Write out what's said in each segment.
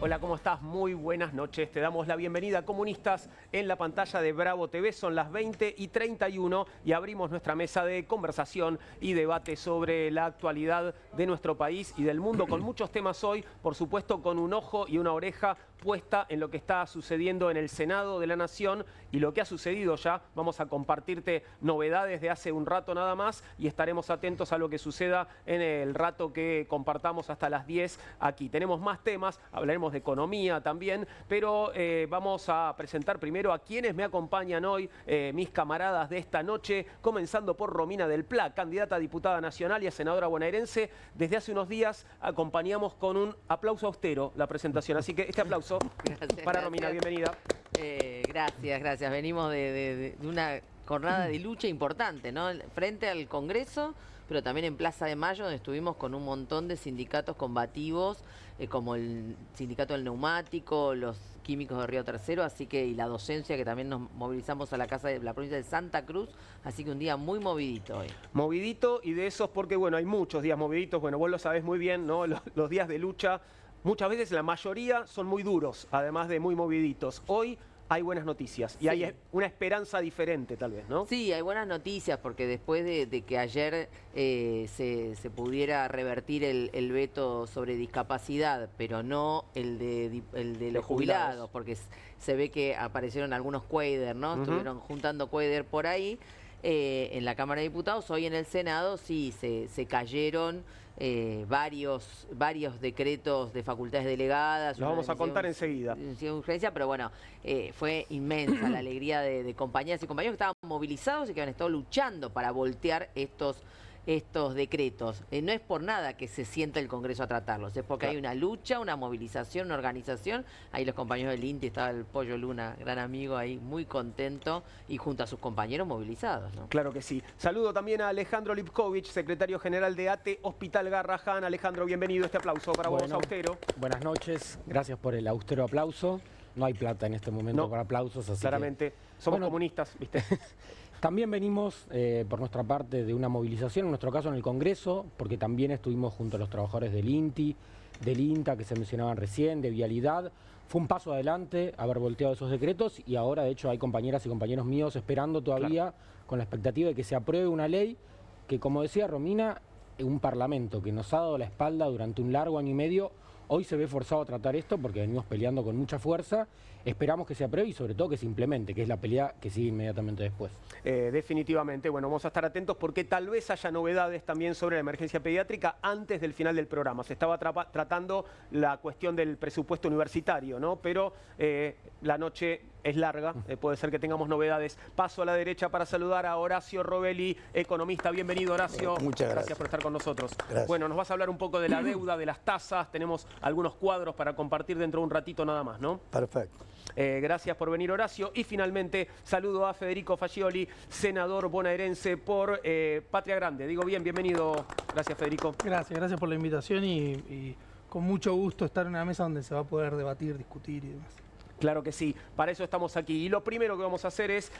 Hola, ¿cómo estás? Muy buenas noches. Te damos la bienvenida, comunistas, en la pantalla de Bravo TV. Son las 20:31 y abrimos nuestra mesa de conversación y debate sobre la actualidad de nuestro país y del mundo, con muchos temas hoy, por supuesto, con un ojo y una oreja puesta en lo que está sucediendo en el Senado de la Nación y lo que ha sucedido ya. Vamos a compartirte novedades de hace un rato nada más y estaremos atentos a lo que suceda en el rato que compartamos hasta las 10 aquí. Tenemos más temas, hablaremos de economía también, pero vamos a presentar primero a quienes me acompañan hoy, mis camaradas de esta noche, comenzando por Romina del Pla, candidata a diputada nacional y a senadora bonaerense. Desde hace unos días acompañamos con un aplauso austero la presentación, así que este aplauso para Romina, bienvenida. Gracias. Venimos de una jornada de lucha importante, ¿no? Frente al Congreso, pero también en Plaza de Mayo, donde estuvimos con un montón de sindicatos combativos, como el sindicato del neumático, los químicos de Río Tercero, así que, y la docencia, que también nos movilizamos a la casa de la provincia de Santa Cruz, así que un día muy movidito hoy. Movidito, y de esos porque, bueno, hay muchos días moviditos, bueno, vos lo sabés muy bien, ¿no? Los días de lucha, muchas veces la mayoría son muy duros, además de muy moviditos. Hoy hay buenas noticias y hay una esperanza diferente tal vez, ¿no? Sí, hay buenas noticias porque después de que ayer se pudiera revertir el veto sobre discapacidad, pero no el de los jubilados, porque se ve que aparecieron algunos cuader, ¿no? Estuvieron juntando cuader por ahí. En la Cámara de Diputados, hoy en el Senado sí se cayeron varios decretos de facultades delegadas. Los vamos a contar enseguida. Urgencia, pero bueno, fue inmensa la alegría de compañeras y compañeros que estaban movilizados y que han estado luchando para voltear estos decretos. No es por nada que se sienta el Congreso a tratarlos, es porque hay una lucha, una movilización, una organización. Ahí los compañeros del INTI, estaba el Pollo Luna, gran amigo ahí, muy contento, y junto a sus compañeros movilizados, ¿no? Claro que sí. Saludo también a Alejandro Lipkovich, secretario general de ATE Hospital Garrahan. Alejandro, bienvenido. Este aplauso para vos, austero. Buenas noches, gracias por el austero aplauso. No hay plata en este momento para aplausos, así claramente. Somos comunistas, ¿viste? También venimos, por nuestra parte, de una movilización, en nuestro caso en el Congreso, porque también estuvimos junto a los trabajadores del INTI, del INTA, que se mencionaban recién, de Vialidad. Fue un paso adelante haber volteado esos decretos y ahora, de hecho, hay compañeras y compañeros míos esperando todavía con la expectativa de que se apruebe una ley que, como decía Romina, un parlamento que nos ha dado la espalda durante un largo año y medio, hoy se ve forzado a tratar esto porque venimos peleando con mucha fuerza. Esperamos que se apruebe y sobre todo que se implemente, que es la pelea que sigue inmediatamente después. Definitivamente, bueno, vamos a estar atentos porque tal vez haya novedades también sobre la emergencia pediátrica antes del final del programa. Se estaba tratando la cuestión del presupuesto universitario, ¿no? Pero la noche es larga, puede ser que tengamos novedades. Paso a la derecha para saludar a Horacio Robelli, economista. Bienvenido, Horacio. Muchas gracias por estar con nosotros. Gracias. Bueno, nos vas a hablar un poco de la deuda, de las tasas. Tenemos algunos cuadros para compartir dentro de un ratito nada más, ¿no? Perfecto. Gracias por venir, Horacio. Y finalmente saludo a Federico Fagioli, senador bonaerense por Patria Grande. Digo bien, bienvenido. Gracias, Federico. Gracias por la invitación y con mucho gusto estar en una mesa donde se va a poder debatir, discutir y demás. Claro que sí, para eso estamos aquí. Y lo primero que vamos a hacer es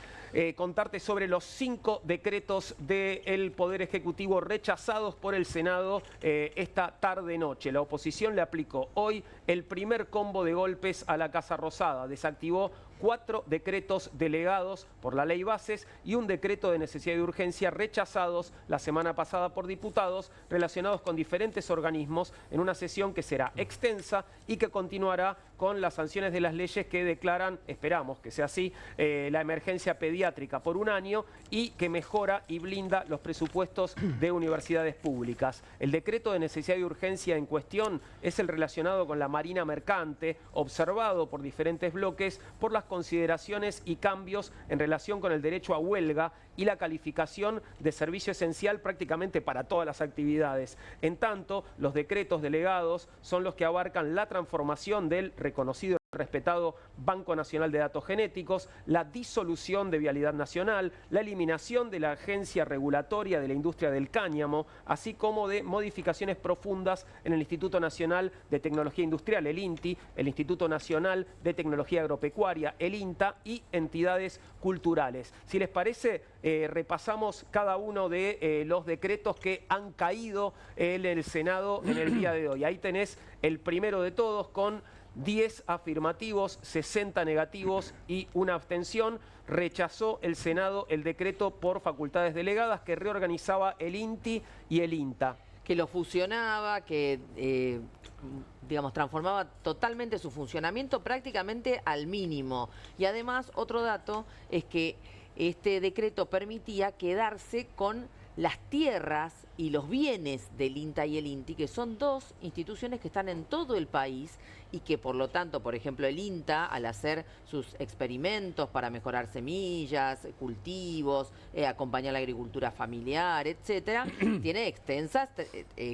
contarte sobre los 5 decretos del Poder Ejecutivo rechazados por el Senado esta tarde-noche. La oposición le aplicó hoy el primer combo de golpes a la Casa Rosada. Desactivó 4 decretos delegados por la Ley Bases y un decreto de necesidad y urgencia rechazados la semana pasada por diputados relacionados con diferentes organismos en una sesión que será extensa y que continuará con las sanciones de las leyes que declaran, esperamos que sea así, la emergencia pediátrica por un año y que mejora y blinda los presupuestos de universidades públicas. El decreto de necesidad y urgencia en cuestión es el relacionado con la Marina Mercante, observado por diferentes bloques por las consideraciones y cambios en relación con el derecho a huelga y la calificación de servicio esencial prácticamente para todas las actividades. En tanto, los decretos delegados son los que abarcan la transformación del reconocido respetado Banco Nacional de Datos Genéticos, la disolución de Vialidad Nacional, la eliminación de la Agencia Regulatoria de la Industria del Cáñamo, así como de modificaciones profundas en el Instituto Nacional de Tecnología Industrial, el INTI, el Instituto Nacional de Tecnología Agropecuaria, el INTA, y entidades culturales. Si les parece, repasamos cada uno de los decretos que han caído en el Senado en el día de hoy. Ahí tenés el primero de todos con 10 afirmativos, 60 negativos y una abstención. Rechazó el Senado el decreto por facultades delegadas que reorganizaba el INTI y el INTA. Que lo fusionaba, que digamos, transformaba totalmente su funcionamiento prácticamente al mínimo. Y además, otro dato es que este decreto permitía quedarse con las tierras y los bienes del INTA y el INTI, que son dos instituciones que están en todo el país y que por lo tanto, por ejemplo, el INTA, al hacer sus experimentos para mejorar semillas, cultivos, acompañar la agricultura familiar, etcétera, tiene extensas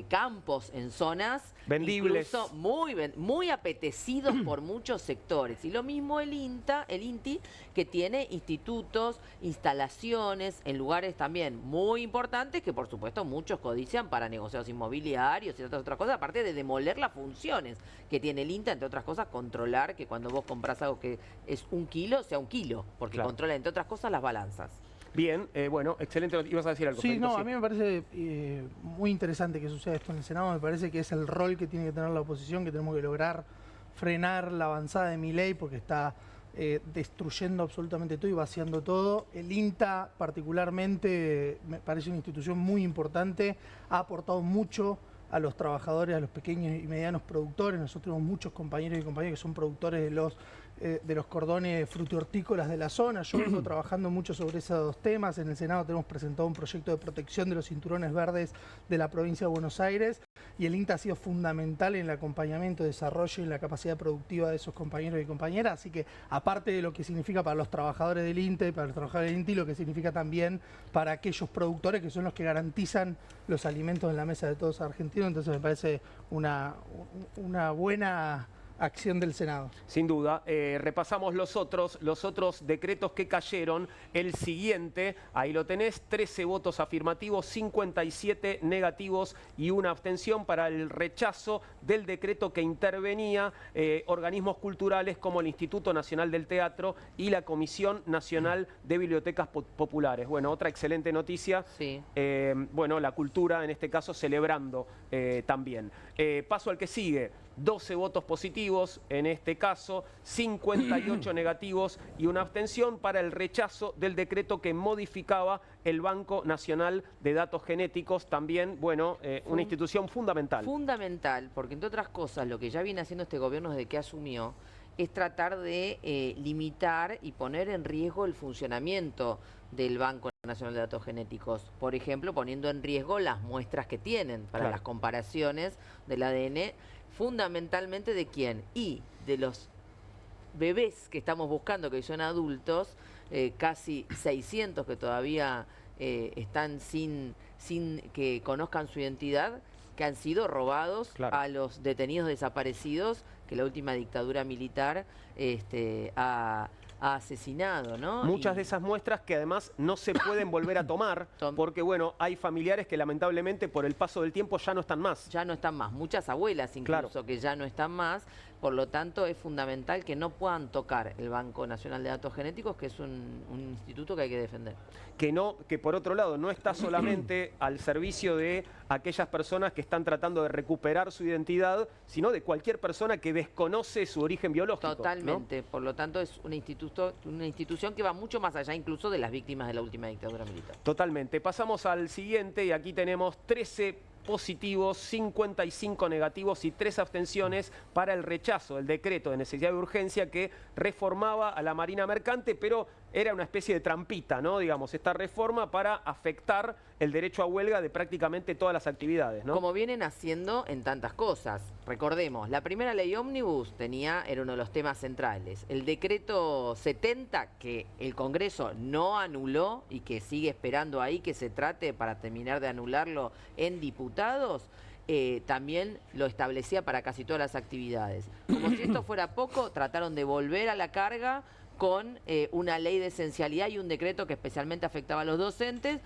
campos en zonas vendibles, incluso muy apetecidos por muchos sectores. Y lo mismo el INTA, el INTI, que tiene institutos, instalaciones en lugares también muy importantes que por supuesto muchos codician para negociados inmobiliarios y otras cosas, aparte de demoler las funciones que tiene el INTA, entre otras cosas, controlar que cuando vos compras algo que es 1 kilo, sea 1 kilo, porque claro, controla, entre otras cosas, las balanzas. Bien, bueno, excelente. ¿Ibas a decir algo? Sí, no, sí. a mí me parece muy interesante que suceda esto en el Senado. Me parece que es el rol que tiene que tener la oposición, que tenemos que lograr frenar la avanzada de Milei porque está destruyendo absolutamente todo y vaciando todo. El INTA particularmente me parece una institución muy importante, ha aportado mucho a los trabajadores, a los pequeños y medianos productores. Nosotros tenemos muchos compañeros y compañeras que son productores de los cordones frutihortícolas de la zona. Yo vengo trabajando mucho sobre esos temas. En el Senado tenemos presentado un proyecto de protección de los cinturones verdes de la provincia de Buenos Aires y el INTA ha sido fundamental en el acompañamiento, desarrollo y en la capacidad productiva de esos compañeros y compañeras. Así que aparte de lo que significa para los trabajadores del INTA y para los trabajadores del INTI, lo que significa también para aquellos productores que son los que garantizan los alimentos en la mesa de todos los argentinos. Entonces me parece una buena acción del Senado. Sin duda. Repasamos los otros decretos que cayeron. El siguiente, ahí lo tenés, 13 votos afirmativos, 57 negativos y una abstención para el rechazo del decreto que intervenía organismos culturales como el Instituto Nacional del Teatro y la Comisión Nacional de Bibliotecas Populares. Bueno, otra excelente noticia. Sí. Bueno, la cultura, en este caso, celebrando también. Paso al que sigue. 12 votos positivos, en este caso 58 negativos y una abstención para el rechazo del decreto que modificaba el Banco Nacional de Datos Genéticos, también, bueno, una institución fundamental. Fundamental, porque entre otras cosas, lo que ya viene haciendo este gobierno desde que asumió es tratar de limitar y poner en riesgo el funcionamiento del Banco Nacional de Datos Genéticos. Por ejemplo, poniendo en riesgo las muestras que tienen para claro, las comparaciones del ADN, fundamentalmente de quién y de los bebés que estamos buscando, que son adultos, casi 600 que todavía están sin que conozcan su identidad, que han sido robados, claro, a los detenidos desaparecidos que la última dictadura militar ha asesinado, ¿no? Muchas de esas muestras que además no se pueden volver a tomar porque, bueno, hay familiares que lamentablemente por el paso del tiempo ya no están más. Ya no están más. Muchas abuelas incluso, claro, que ya no están más. Por lo tanto, es fundamental que no puedan tocar el Banco Nacional de Datos Genéticos, que es un instituto que hay que defender. Que por otro lado no está solamente al servicio de aquellas personas que están tratando de recuperar su identidad, sino de cualquier persona que desconoce su origen biológico. Totalmente. ¿No? Por lo tanto, es una institución que va mucho más allá incluso de las víctimas de la última dictadura militar. Totalmente. Pasamos al siguiente y aquí tenemos 13 positivos, 55 negativos y 3 abstenciones para el rechazo del decreto de necesidad de urgencia que reformaba a la Marina Mercante, pero era una especie de trampita, ¿no? Digamos, esta reforma para afectar el derecho a huelga de prácticamente todas las actividades, ¿no? Como vienen haciendo en tantas cosas. Recordemos, la primera ley ómnibus era uno de los temas centrales. El decreto 70, que el Congreso no anuló y que sigue esperando ahí que se trate para terminar de anularlo en diputados, también lo establecía para casi todas las actividades. Como si esto fuera poco, trataron de volver a la carga con una ley de esencialidad y un decreto que especialmente afectaba a los docentes.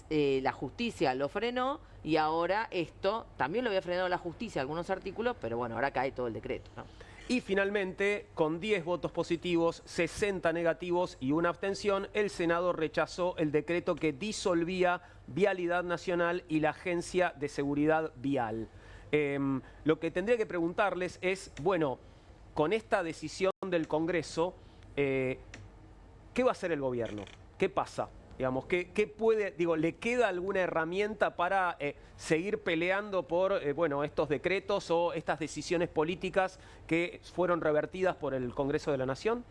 La justicia lo frenó y ahora esto también lo había frenado la justicia, algunos artículos, pero bueno, ahora cae todo el decreto, ¿no? Y finalmente, con 10 votos positivos, 60 negativos y una abstención, el Senado rechazó el decreto que disolvía Vialidad Nacional y la Agencia de Seguridad Vial. Lo que tendría que preguntarles es, bueno, con esta decisión del Congreso, ¿qué va a hacer el gobierno? ¿Qué pasa? Digamos, ¿qué puede, digo, le queda alguna herramienta para seguir peleando por bueno, estos decretos o estas decisiones políticas que fueron revertidas por el Congreso de la Nación?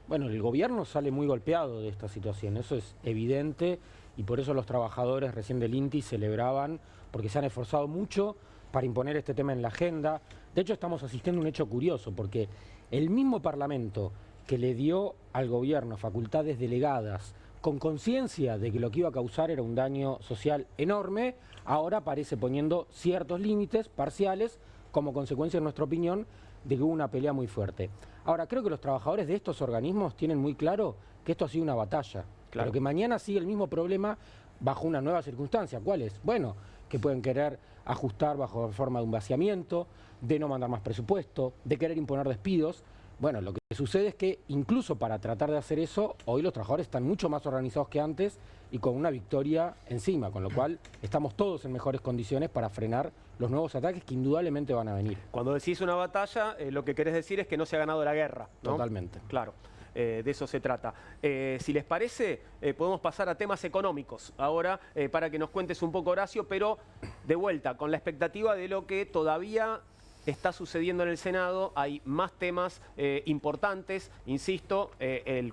Bueno, el gobierno sale muy golpeado de esta situación, eso es evidente, y por eso los trabajadores recién del INTI celebraban, porque se han esforzado mucho para imponer este tema en la agenda. De hecho, estamos asistiendo a un hecho curioso, porque el mismo Parlamento que le dio al gobierno facultades delegadas con conciencia de que lo que iba a causar era un daño social enorme, ahora parece poniendo ciertos límites parciales como consecuencia, en nuestra opinión, de que hubo una pelea muy fuerte. Ahora, creo que los trabajadores de estos organismos tienen muy claro que esto ha sido una batalla, pero que mañana sigue el mismo problema bajo una nueva circunstancia. ¿Cuál es? Bueno, que pueden querer ajustar bajo forma de un vaciamiento, de no mandar más presupuesto, de querer imponer despidos. Bueno, lo que sucede es que incluso para tratar de hacer eso, hoy los trabajadores están mucho más organizados que antes y con una victoria encima, con lo cual estamos todos en mejores condiciones para frenar los nuevos ataques que indudablemente van a venir. Cuando decís una batalla, lo que querés decir es que no se ha ganado la guerra, ¿no? Totalmente. Claro. De eso se trata. Si les parece, podemos pasar a temas económicos ahora para que nos cuentes un poco, Horacio, pero de vuelta, con la expectativa de lo que todavía está sucediendo en el Senado. Hay más temas importantes, insisto,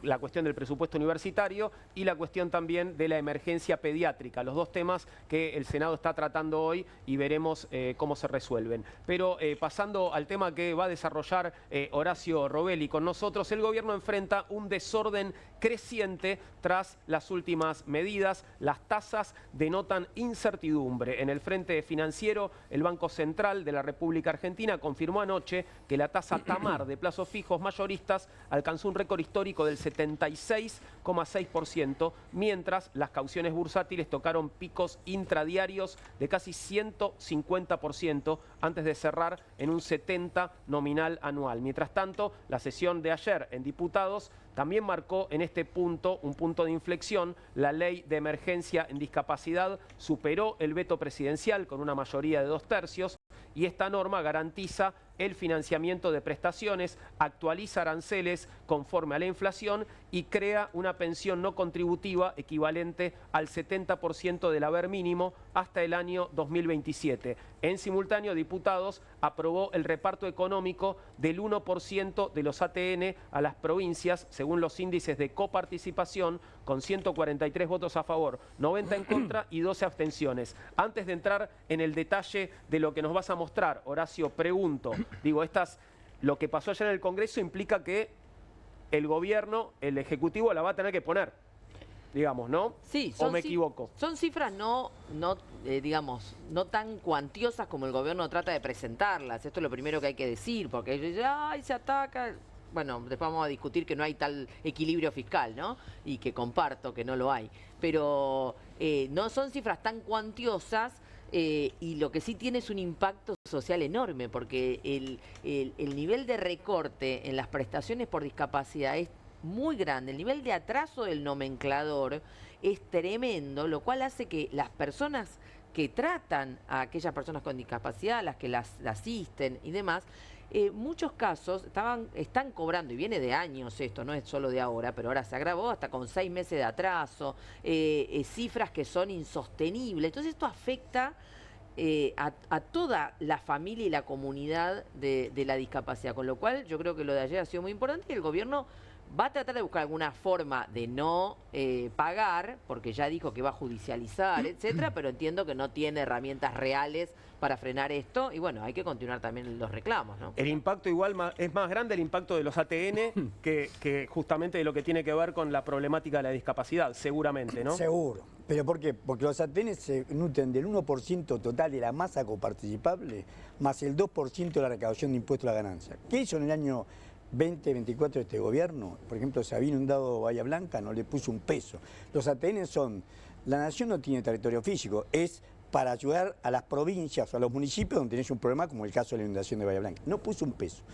la cuestión del presupuesto universitario y la cuestión también de la emergencia pediátrica, los dos temas que el Senado está tratando hoy y veremos cómo se resuelven. Pero pasando al tema que va a desarrollar Horacio Robelli con nosotros, el gobierno enfrenta un desorden creciente tras las últimas medidas. Las tasas denotan incertidumbre. En el frente financiero, el Banco Central de la República Argentina confirmó anoche que la tasa TAMAR de plazos fijos mayoristas alcanzó un récord histórico del 76,6%, mientras las cauciones bursátiles tocaron picos intradiarios de casi 150% antes de cerrar en un 70% nominal anual. Mientras tanto, la sesión de ayer en diputados también marcó en este punto un punto de inflexión. La ley de emergencia en discapacidad superó el veto presidencial con una mayoría de 2/3 y esta norma garantiza el financiamiento de prestaciones, actualiza aranceles conforme a la inflación y crea una pensión no contributiva equivalente al 70% del haber mínimo hasta el año 2027. En simultáneo, diputados aprobó el reparto económico del 1% de los ATN a las provincias, según los índices de coparticipación, con 143 votos a favor, 90 en contra y 12 abstenciones. Antes de entrar en el detalle de lo que nos vas a mostrar, Horacio, pregunto, digo, lo que pasó ayer en el Congreso implica que el gobierno, el Ejecutivo la va a tener que poner, digamos, ¿no? Sí, ¿O me equivoco? Son cifras digamos, no tan cuantiosas como el gobierno trata de presentarlas. Esto es lo primero que hay que decir, porque ellos dicen, ¡ay, se ataca! Bueno, después vamos a discutir que no hay tal equilibrio fiscal, ¿no? Y que comparto que no lo hay. Pero no son cifras tan cuantiosas. Y lo que sí tiene es un impacto social enorme, porque el nivel de recorte en las prestaciones por discapacidad es muy grande. El nivel de atraso del nomenclador es tremendo, lo cual hace que las personas que tratan a aquellas personas con discapacidad, las que las asisten y demás, muchos casos están cobrando, y viene de años esto, no es solo de ahora, pero ahora se agravó hasta con 6 meses de atraso, cifras que son insostenibles. Entonces esto afecta a toda la familia y la comunidad de la discapacidad, con lo cual yo creo que lo de ayer ha sido muy importante y el gobierno va a tratar de buscar alguna forma de no pagar, porque ya dijo que va a judicializar, etcétera, pero entiendo que no tiene herramientas reales para frenar esto y bueno, hay que continuar también los reclamos, ¿no? El impacto igual es más grande el impacto de los ATN que justamente de lo que tiene que ver con la problemática de la discapacidad, seguramente, ¿no? Seguro. ¿Pero por qué? Porque los ATN se nutren del 1% total de la masa coparticipable más el 2% de la recaudación de impuestos a la ganancia. ¿Qué hizo en el año 2024 de este gobierno? Por ejemplo, se había inundado Bahía Blanca, no le puso un peso. Los ATN son, la nación no tiene territorio físico, es para ayudar a las provincias o a los municipios donde tenés un problema como el caso de la inundación de Bahía Blanca. No puso un peso.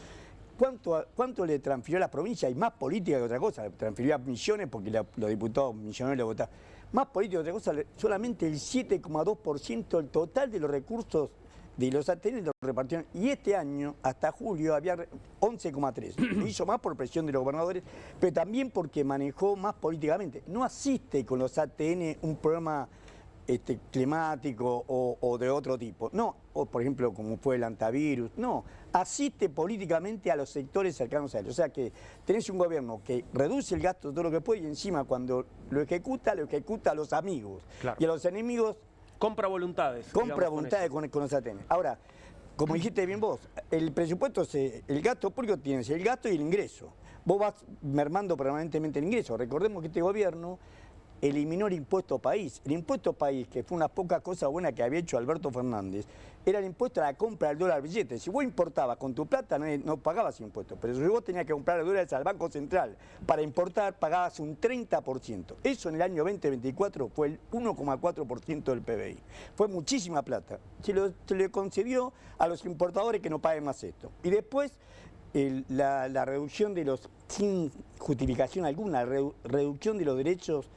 ¿Cuánto le transfirió a las provincias? Hay más política que otra cosa. Le transfirió a millones porque los diputados millones le votaron. Más política que otra cosa, solamente el 7,2% del total de los recursos de los ATN lo repartieron. Y este año, hasta julio, había 11,3. Lo hizo más por presión de los gobernadores, pero también porque manejó más políticamente. No asiste con los ATN un programa climático o de otro tipo. No, o por ejemplo, como fue el antivirus. No, asiste políticamente a los sectores cercanos a él. O sea que tenés un gobierno que reduce el gasto de todo lo que puede y encima cuando lo ejecuta a los amigos. Claro. Y a los enemigos... Compra voluntades. Compra voluntades con los ATN. Ahora, como dijiste bien vos, el presupuesto, el gasto público tienes el gasto y el ingreso. Vos vas mermando permanentemente el ingreso. Recordemos que este gobierno eliminó el impuesto país. El impuesto país, que fue una poca cosa buena que había hecho Alberto Fernández, era el impuesto a la compra del dólar billete. Si vos importabas con tu plata no pagabas impuestos, pero si vos tenías que comprar dólares al Banco Central para importar, pagabas un 30%. Eso en el año 2024 fue el 1,4% del PBI. Fue muchísima plata. Se le concedió a los importadores que no paguen más esto. Y después la reducción de los, sin justificación alguna, reducción de los derechos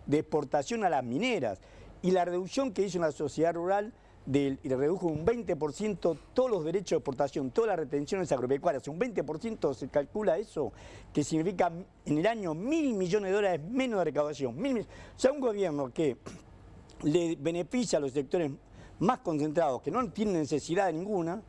de exportación a las mineras y la reducción que hizo en la sociedad rural y le redujo un 20% todos los derechos de exportación, todas las retenciones agropecuarias, un 20% se calcula eso, que significa en el año $1.000 millones de dólares menos de recaudación. O sea, un gobierno que le beneficia a los sectores más concentrados, que no tienen necesidad de ninguna,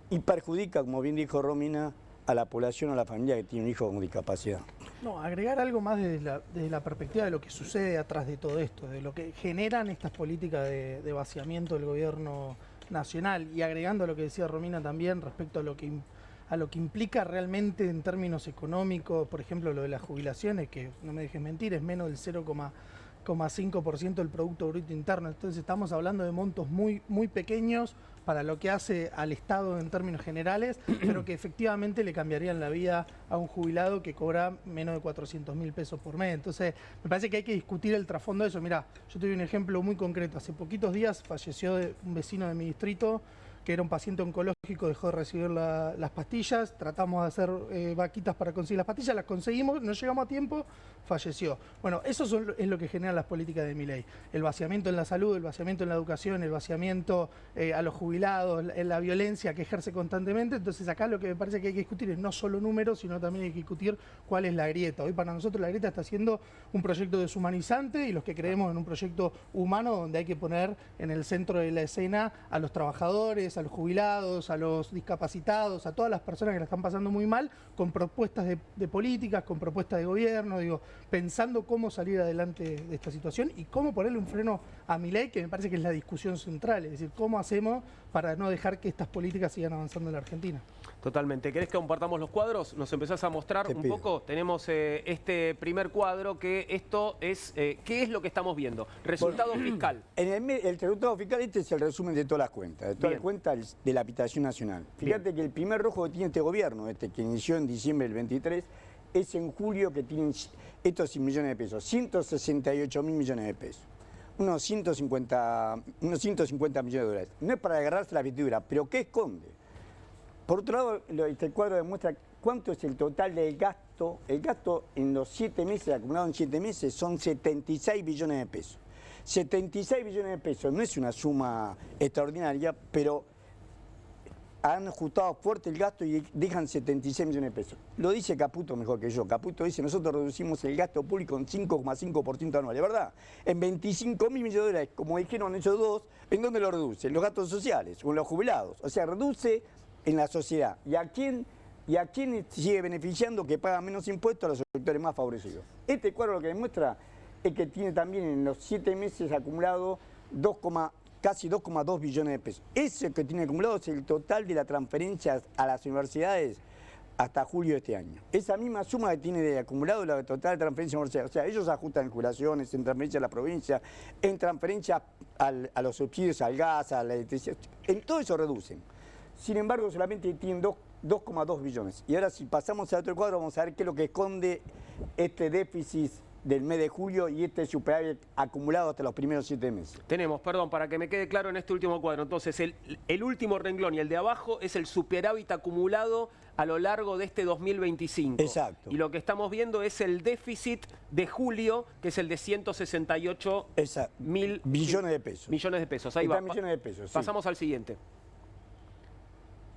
y perjudica, como bien dijo Romina, a la población, a la familia que tiene un hijo con discapacidad. No, agregar algo más desde la perspectiva de lo que sucede atrás de todo esto, de lo que generan estas políticas de vaciamiento del gobierno nacional, y agregando a lo que decía Romina también respecto a lo que implica realmente en términos económicos, por ejemplo lo de las jubilaciones, que no me dejes mentir, es menos del 0,5% del Producto Bruto Interno. Entonces estamos hablando de montos muy, muy pequeños para lo que hace al Estado en términos generales, pero que efectivamente le cambiarían la vida a un jubilado que cobra menos de 400.000 pesos por mes. Entonces me parece que hay que discutir el trasfondo de eso. Mirá, yo te doy un ejemplo muy concreto. Hace poquitos días falleció un vecino de mi distrito, que era un paciente oncológico, dejó de recibir las pastillas, tratamos de hacer vaquitas para conseguir las pastillas, las conseguimos, no llegamos a tiempo, falleció. Bueno, eso es lo que generan las políticas de Milei. El vaciamiento en la salud, el vaciamiento en la educación, el vaciamiento a los jubilados, la violencia que ejerce constantemente. Entonces acá lo que me parece que hay que discutir es no solo números, sino también hay que discutir cuál es la grieta. Hoy para nosotros la grieta está siendo un proyecto deshumanizante, y los que creemos en un proyecto humano donde hay que poner en el centro de la escena a los trabajadores, a los jubilados, a los discapacitados, a todas las personas que la están pasando muy mal, con propuestas de políticas, con propuestas de gobierno, digo, pensando cómo salir adelante de esta situación y cómo ponerle un freno a Milei, que me parece que es la discusión central, es decir, cómo hacemos para no dejar que estas políticas sigan avanzando en la Argentina. Totalmente. ¿Querés que compartamos los cuadros? Nos empezás a mostrar un poco. Tenemos este primer cuadro que esto es, ¿qué es lo que estamos viendo? Resultado fiscal. En el resultado fiscal este es el resumen de todas las cuentas, las cuentas de la habitación nacional. Fíjate que el primer rojo que tiene este gobierno, que inició en diciembre del 23, es en julio que tienen estos millones de pesos, 168.000 millones de pesos. Unos 150 millones de dólares. No es para agarrarse la vestidura, pero ¿qué esconde? Por otro lado, este cuadro demuestra cuánto es el total del gasto. El gasto en los 7 meses, acumulado en 7 meses, son 76 billones de pesos. 76 billones de pesos no es una suma extraordinaria, pero han ajustado fuerte el gasto y dejan 76 millones de pesos. Lo dice Caputo mejor que yo. Caputo dice, nosotros reducimos el gasto público en 5,5% anual. ¿Es verdad? En 25.000 millones de dólares, como dijeron ellos dos, ¿en dónde lo reduce? En los gastos sociales o en los jubilados. O sea, reduce en la sociedad. ¿Y a quién sigue beneficiando que paga menos impuestos? A los sectores más favorecidos. Este cuadro lo que demuestra es que tiene también en los 7 meses acumulado casi 2,2 billones de pesos. Ese que tiene acumulado es el total de las transferencias a las universidades hasta julio de este año. Esa misma suma que tiene de acumulado la total de transferencias a las universidades. O sea, ellos ajustan en jubilaciones, en transferencias a la provincia, en transferencias a los subsidios al gas, a la electricidad. En todo eso reducen. Sin embargo, solamente tienen 2,2 billones. Y ahora si pasamos al otro cuadro, vamos a ver qué es lo que esconde este déficit del mes de julio y este superávit acumulado hasta los primeros 7 meses. Tenemos, perdón, para que me quede claro en este último cuadro, entonces el último renglón y el de abajo es el superávit acumulado a lo largo de este 2025. Exacto. Y lo que estamos viendo es el déficit de julio, que es el de 168 millones de pesos. Millones de pesos, ahí va. Millones de pesos, sí. Pasamos al siguiente.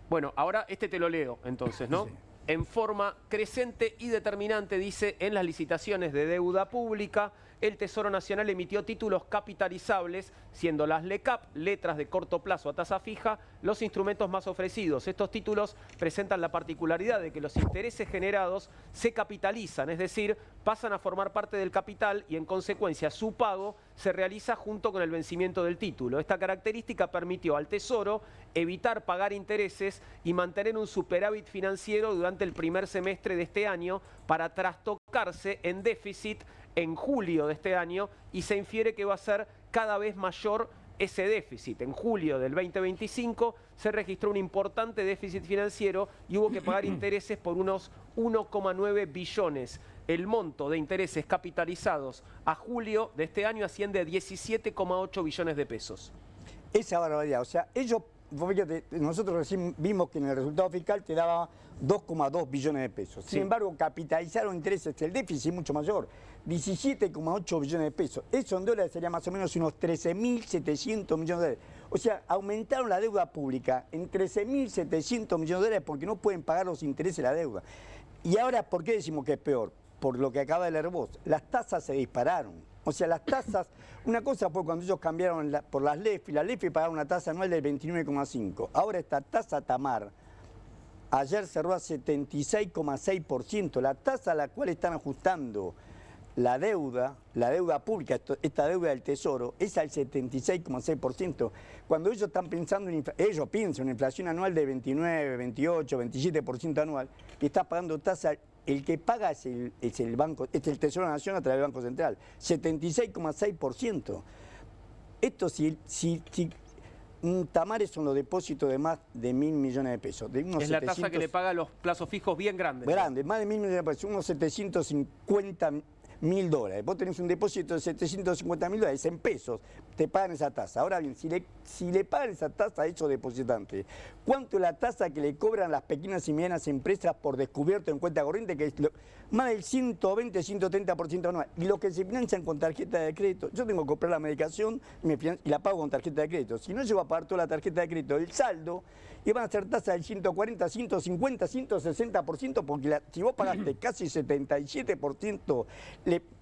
Bueno, ahora este te lo leo entonces, ¿no? Sí. En forma creciente y determinante, dice, en las licitaciones de deuda pública, el Tesoro Nacional emitió títulos capitalizables, siendo las LECAP, letras de corto plazo a tasa fija, los instrumentos más ofrecidos. Estos títulos presentan la particularidad de que los intereses generados se capitalizan, es decir, pasan a formar parte del capital y en consecuencia su pago se realiza junto con el vencimiento del título. Esta característica permitió al Tesoro evitar pagar intereses y mantener un superávit financiero durante el primer semestre de este año para trastocarse en déficit en julio de este año y se infiere que va a ser cada vez mayor ese déficit. En julio del 2025 se registró un importante déficit financiero y hubo que pagar intereses por unos 1,9 billones. El monto de intereses capitalizados a julio de este año asciende a 17,8 billones de pesos. Esa barbaridad, o sea, ellos, fíjate, nosotros recién vimos que en el resultado fiscal te daba 2,2 billones de pesos. Sin embargo, capitalizaron intereses, el déficit es mucho mayor, 17,8 billones de pesos. Eso en dólares sería más o menos unos 13.700 millones de dólares. O sea, aumentaron la deuda pública en 13.700 millones de dólares porque no pueden pagar los intereses de la deuda. Y ahora, ¿por qué decimos que es peor? Por lo que acaba de leer vos. Las tasas se dispararon. O sea, las tasas, una cosa fue cuando ellos cambiaron por las LEFI pagaban una tasa anual del 29,5%. Ahora esta tasa Tamar, ayer cerró a 76,6%. La tasa a la cual están ajustando la deuda pública, esta deuda del Tesoro, es al 76,6%. Cuando ellos están pensando ellos piensan en una inflación anual de 29, 28, 27% anual, y está pagando tasa. El que paga es el Tesoro Nacional a través del Banco Central, 76,6%. Esto Tamares son los depósitos de más de 1.000 millones de pesos. De unos es 700, la tasa que le paga a los plazos fijos bien grandes. Grandes, más de 1.000 millones de pesos, unos 750.000 dólares. Vos tenés un depósito de 750.000 dólares en pesos, te pagan esa tasa. Ahora bien, si le pagan esa tasa a esos depositantes, ¿cuánto es la tasa que le cobran las pequeñas y medianas empresas por descubierto en cuenta corriente? Que es más del 120, 130% anual. Y lo que se financian con tarjeta de crédito. Yo tengo que comprar la medicación y la pago con tarjeta de crédito. Si no, yo voy a pagar toda la tarjeta de crédito, el saldo, y van a ser tasas del 140, 150, 160%, porque si vos pagaste casi 77%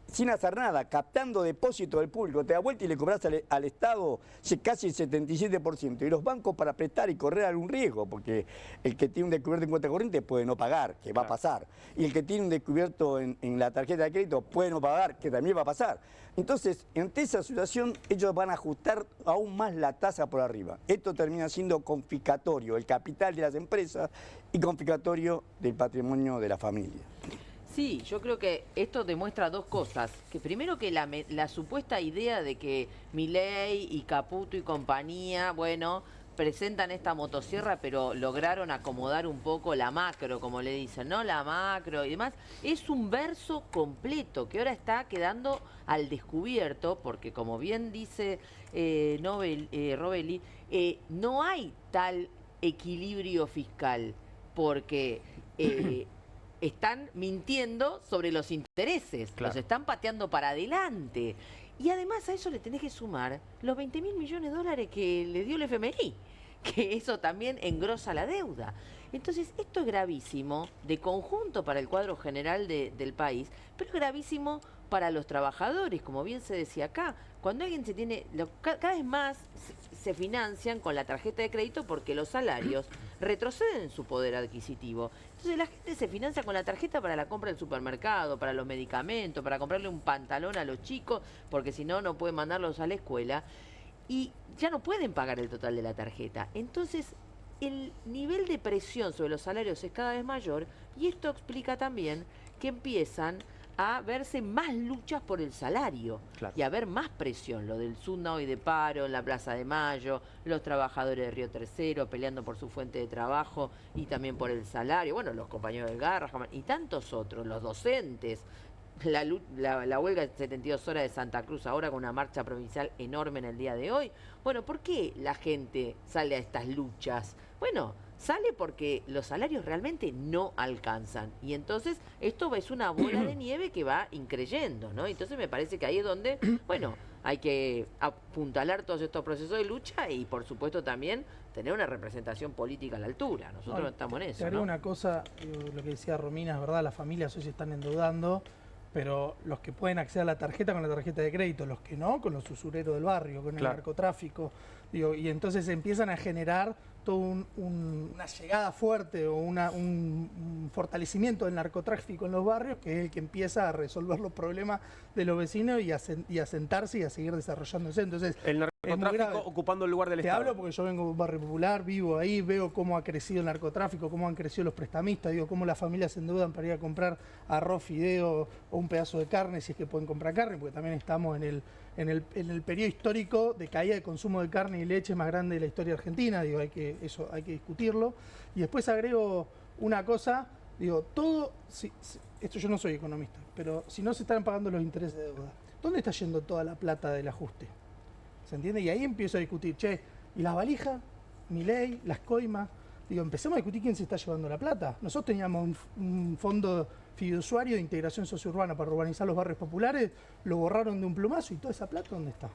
sin hacer nada, captando depósito del público, te da vuelta y le cobras al Estado casi el 77%. Y los bancos para prestar y correr algún riesgo, porque el que tiene un descubierto en cuenta corriente puede no pagar, que va a pasar. Y el que tiene un descubierto en la tarjeta de crédito puede no pagar, que también va a pasar. Entonces, ante esa situación, ellos van a ajustar aún más la tasa por arriba. Esto termina siendo confiscatorio el capital de las empresas y confiscatorio del patrimonio de la familia. Sí, yo creo que esto demuestra dos cosas. Que primero que la supuesta idea de que Milei y Caputo y compañía, bueno, presentan esta motosierra, pero lograron acomodar un poco la macro, como le dicen, ¿no? La macro y demás. Es un verso completo que ahora está quedando al descubierto, porque como bien dice Robelli, no hay tal equilibrio fiscal, porque están mintiendo sobre los intereses, los están pateando para adelante. Y además a eso le tenés que sumar los 20.000 millones de dólares que le dio el FMI, que eso también engrosa la deuda. Entonces esto es gravísimo de conjunto para el cuadro general del país, pero es gravísimo para los trabajadores, como bien se decía acá. Cuando alguien cada vez más se financian con la tarjeta de crédito porque los salarios retroceden en su poder adquisitivo. Entonces la gente se financia con la tarjeta para la compra del supermercado, para los medicamentos, para comprarle un pantalón a los chicos, porque si no, no pueden mandarlos a la escuela. Y ya no pueden pagar el total de la tarjeta. Entonces el nivel de presión sobre los salarios es cada vez mayor, y esto explica también que empiezan a verse más luchas por el salario y a ver más presión. Lo del Sunda hoy de paro en la Plaza de Mayo, los trabajadores de Río Tercero peleando por su fuente de trabajo y también por el salario, bueno, los compañeros del Garrahan y tantos otros, los docentes, la huelga de 72 horas de Santa Cruz ahora con una marcha provincial enorme en el día de hoy. Bueno, ¿por qué la gente sale a estas luchas? Bueno, sale porque los salarios realmente no alcanzan. Y entonces esto es una bola de nieve que va increyendo, ¿no? Entonces me parece que ahí es donde, bueno, hay que apuntalar todos estos procesos de lucha y, por supuesto, también tener una representación política a la altura. Nosotros estamos en eso. Te agrego una cosa, lo que decía Romina, es verdad, las familias hoy se están endeudando, pero los que pueden acceder a la tarjeta con la tarjeta de crédito, los que no, con los usureros del barrio, con el narcotráfico. Y entonces empiezan a generar toda una llegada fuerte o un fortalecimiento del narcotráfico en los barrios, que es el que empieza a resolver los problemas de los vecinos y a sentarse y a seguir desarrollándose. Entonces, el narcotráfico ocupando el lugar del Estado. Te hablo porque yo vengo de un barrio popular, vivo ahí, veo cómo ha crecido el narcotráfico, cómo han crecido los prestamistas, digo, cómo las familias se endeudan para ir a comprar arroz, fideo o un pedazo de carne, si es que pueden comprar carne, porque también estamos en el periodo histórico de caída de consumo de carne y leche más grande de la historia argentina, digo, eso hay que discutirlo. Y después agrego una cosa, digo, esto yo no soy economista, pero si no se están pagando los intereses de deuda, ¿dónde está yendo toda la plata del ajuste? ¿Se entiende? Y ahí empiezo a discutir, ¿y las valijas? Milei, las coimas. Digo, empecemos a discutir quién se está llevando la plata. Nosotros teníamos un fondo fiduciario de integración sociourbana para urbanizar los barrios populares, lo borraron de un plumazo y toda esa plata, ¿dónde está?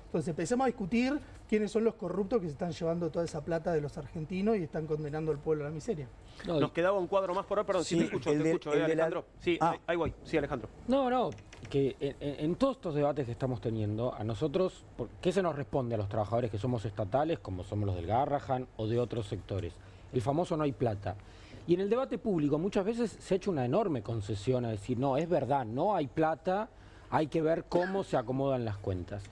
Entonces empecemos a discutir quiénes son los corruptos que se están llevando toda esa plata de los argentinos y están condenando al pueblo a la miseria. Nos quedaba un cuadro más por ahora, perdón, sí, te escucho, Alejandro. Sí, ahí voy, sí, Alejandro. No, que en todos estos debates que estamos teniendo, a nosotros, ¿qué se nos responde a los trabajadores que somos estatales, como somos los del Garrahan o de otros sectores? El famoso no hay plata. Y en el debate público muchas veces se ha hecho una enorme concesión a decir, no, es verdad, no hay plata, hay que ver cómo se acomodan las cuentas.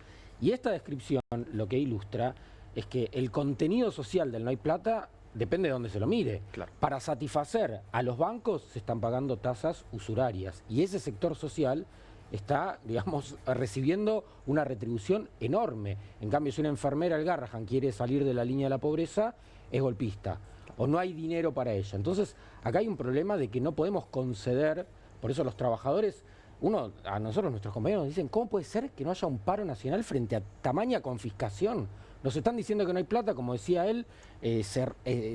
Y esta descripción lo que ilustra es que el contenido social del no hay plata depende de dónde se lo mire. Claro. Para satisfacer a los bancos se están pagando tasas usurarias y ese sector social está, digamos, recibiendo una retribución enorme. En cambio, si una enfermera del Garrahan quiere salir de la línea de la pobreza, es golpista o no hay dinero para ella. Entonces, acá hay un problema de que no podemos conceder, por eso los trabajadores, a nosotros, nuestros compañeros nos dicen, ¿cómo puede ser que no haya un paro nacional frente a tamaña confiscación? Nos están diciendo que no hay plata, como decía él,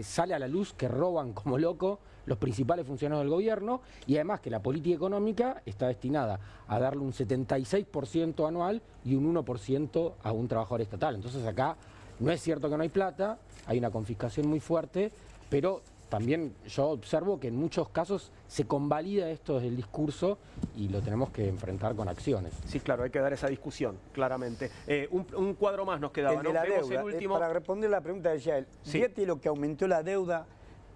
sale a la luz que roban como loco los principales funcionarios del gobierno y además que la política económica está destinada a darle un 76% anual y un 1% a un trabajador estatal. Entonces acá no es cierto que no hay plata, hay una confiscación muy fuerte, pero también yo observo que en muchos casos se convalida esto desde el discurso y lo tenemos que enfrentar con acciones. Sí, claro, hay que dar esa discusión, claramente. Un cuadro más nos quedaba, el de la deuda. El último. Para responder la pregunta decía él, fíjate lo que aumentó la deuda.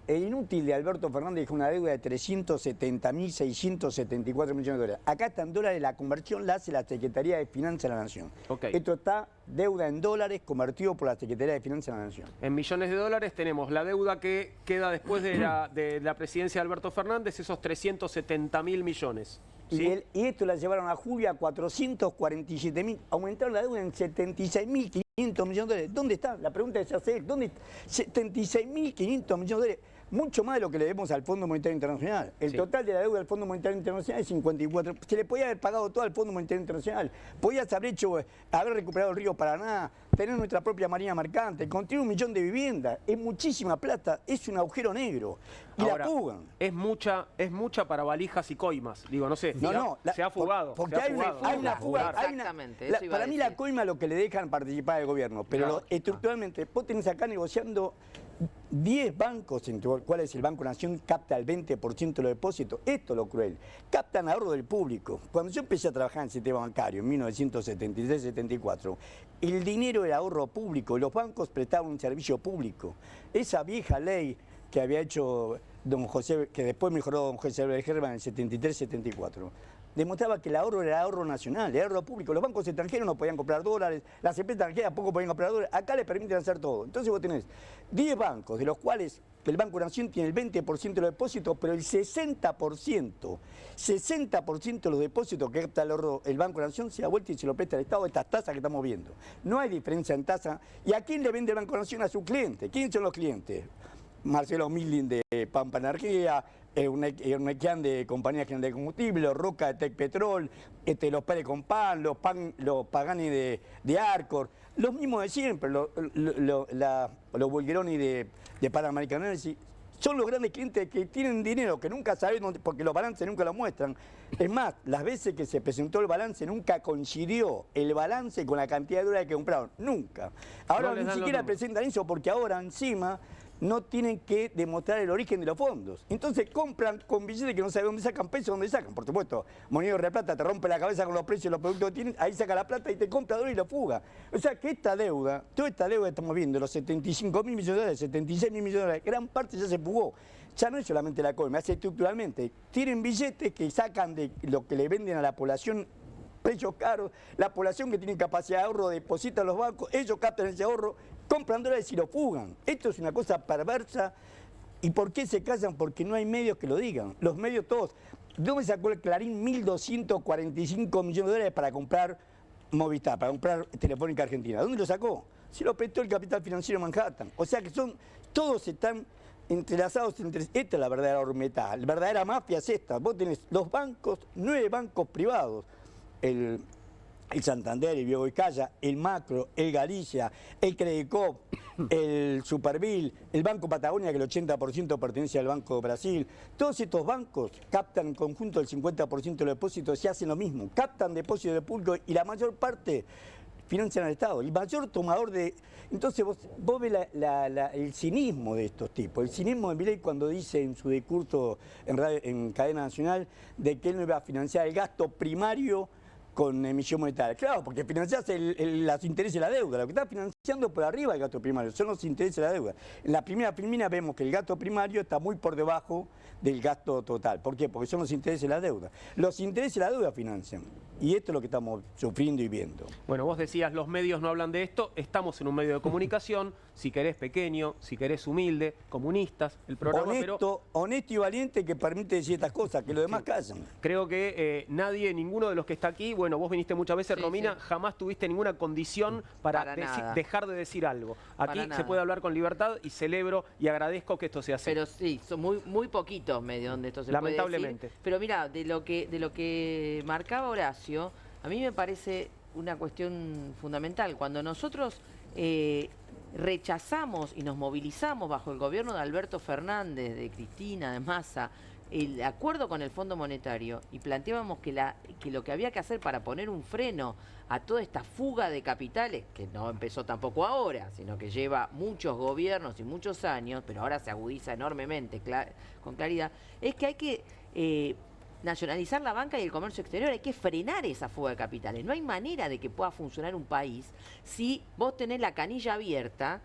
El inútil de Alberto Fernández dijo una deuda de 370.674 millones de dólares. Acá está en dólares, la conversión la hace la Secretaría de Finanzas de la Nación. Okay. Esto está deuda en dólares convertido por la Secretaría de Finanzas de la Nación. En millones de dólares tenemos la deuda que queda después de la presidencia de Alberto Fernández, esos 370.000 millones. ¿Sí? Y esto la llevaron a julio a 447.000, aumentaron la deuda en 76.500 millones de dólares. ¿Dónde está? La pregunta es hacer, ¿dónde está? 76.500 millones de dólares. Mucho más de lo que le debemos al Fondo Monetario Internacional. El total de la deuda del Fondo Monetario Internacional es 54. Se le podía haber pagado todo al Fondo Monetario Internacional. Podías haber recuperado el río Paraná, tener nuestra propia marina mercante, construir 1 millón de viviendas. Es muchísima plata, es un agujero negro. Y ahora, la fugan. Es mucha para valijas y coimas. Digo, no sé, se ha fugado. Porque se ha hay fugado. una fuga. Exactamente. Para mí la coima es lo que le dejan participar al gobierno. Pero estructuralmente, vos tenés acá negociando 10 bancos, entre los cuales el Banco Nación capta el 20% de los depósitos. Esto es lo cruel. Captan ahorro del público. Cuando yo empecé a trabajar en el sistema bancario, en 1973-74, el dinero era ahorro público. Los bancos prestaban un servicio público. Esa vieja ley que había hecho don José, que después mejoró don José Germán en el 73-74, demostraba que el ahorro era ahorro nacional, era ahorro público. Los bancos extranjeros no podían comprar dólares, las empresas extranjeras tampoco podían comprar dólares. Acá les permiten hacer todo. Entonces vos tenés 10 bancos, de los cuales el Banco Nación tiene el 20% de los depósitos, pero el 60% de los depósitos que capta el Banco Nación se da vuelta y se lo presta al Estado, estas tasas que estamos viendo. No hay diferencia en tasa. ¿Y a quién le vende el Banco Nación? A sus clientes. ¿Quiénes son los clientes? Marcelo Milling de Pampa Energía, Urnequian de Compañía General de Combustible, los Roca de Tec Petrol, los Pérez Compan, los Pagani de Arcor, los mismos de siempre, los Bulgeroni de Panamericana Energy. Son los grandes clientes que tienen dinero, que nunca saben dónde, porque los balances nunca lo muestran. Es más, las veces que se presentó el balance nunca coincidió el balance con la cantidad de dólares que compraron. Nunca. Ahora ni siquiera presentan eso porque ahora encima no tienen que demostrar el origen de los fondos. Entonces compran con billetes que no saben dónde sacan, pesos dónde sacan. Por supuesto, Moneda de Plata te rompe la cabeza con los precios de los productos que tienen, ahí saca la plata y te compra dólares y lo fuga. O sea que esta deuda, toda esta deuda que estamos viendo, los 75.000 millones de dólares, 76.000 millones de dólares, gran parte ya se fugó. Ya no es solamente la coima, es estructuralmente. Tienen billetes que sacan de lo que le venden a la población, precios caros, la población que tiene capacidad de ahorro deposita a los bancos, ellos captan ese ahorro, compran dólares y lo fugan. Esto es una cosa perversa. ¿Y por qué se callan? Porque no hay medios que lo digan. Los medios todos. ¿Dónde sacó el Clarín 1.245 millones de dólares para comprar Movistar, para comprar Telefónica Argentina? ¿Dónde lo sacó? Se lo prestó el capital financiero Manhattan. O sea que todos están entrelazados entre... Esta es la verdadera hormeta, la verdadera mafia es esta. Vos tenés los bancos, 9 bancos privados, el Santander, el Viejo Vizcaya, el Macro, el Galicia, el Credicop, el Superville, el Banco Patagonia, que el 80% pertenece al Banco de Brasil. Todos estos bancos captan en conjunto el 50% de los depósitos y hacen lo mismo. Captan depósitos de público y la mayor parte financian al Estado. El mayor tomador de... Entonces vos ves el cinismo de estos tipos. El cinismo de Milei cuando dice en su discurso en cadena nacional de que él no iba a financiar el gasto primario con emisión monetaria. Claro, porque financiás los intereses de la deuda. Lo que está financiando por arriba del gasto primario son los intereses de la deuda. En la primera filmina vemos que el gasto primario está muy por debajo del gasto total. ¿Por qué? Porque son los intereses de la deuda. Los intereses de la deuda financian. Y esto es lo que estamos sufriendo y viendo. Bueno, vos decías, los medios no hablan de esto. Estamos en un medio de comunicación, si querés pequeño, si querés humilde, comunistas, el programa... Honesto y valiente que permite decir estas cosas, que los demás callan. Creo que nadie, ninguno de los que está aquí, bueno, vos viniste muchas veces, Sí, Romina, sí. jamás tuviste ninguna condición para nada. dejar de decir algo. Aquí Para se puede nada. hablar con libertad y celebro y agradezco que esto sea así. Pero sí, son muy poquitos medios donde esto se Lamentablemente. puede decir. Pero mira, de lo que marcaba Horacio, a mí me parece una cuestión fundamental. Cuando nosotros rechazamos y nos movilizamos bajo el gobierno de Alberto Fernández, de Cristina, de Massa, el acuerdo con el Fondo Monetario y planteábamos que lo que había que hacer para poner un freno a toda esta fuga de capitales, que no empezó tampoco ahora, sino que lleva muchos gobiernos y muchos años, pero ahora se agudiza enormemente, con claridad, es que hay que nacionalizar la banca y el comercio exterior, hay que frenar esa fuga de capitales. No hay manera de que pueda funcionar un país si vos tenés la canilla abierta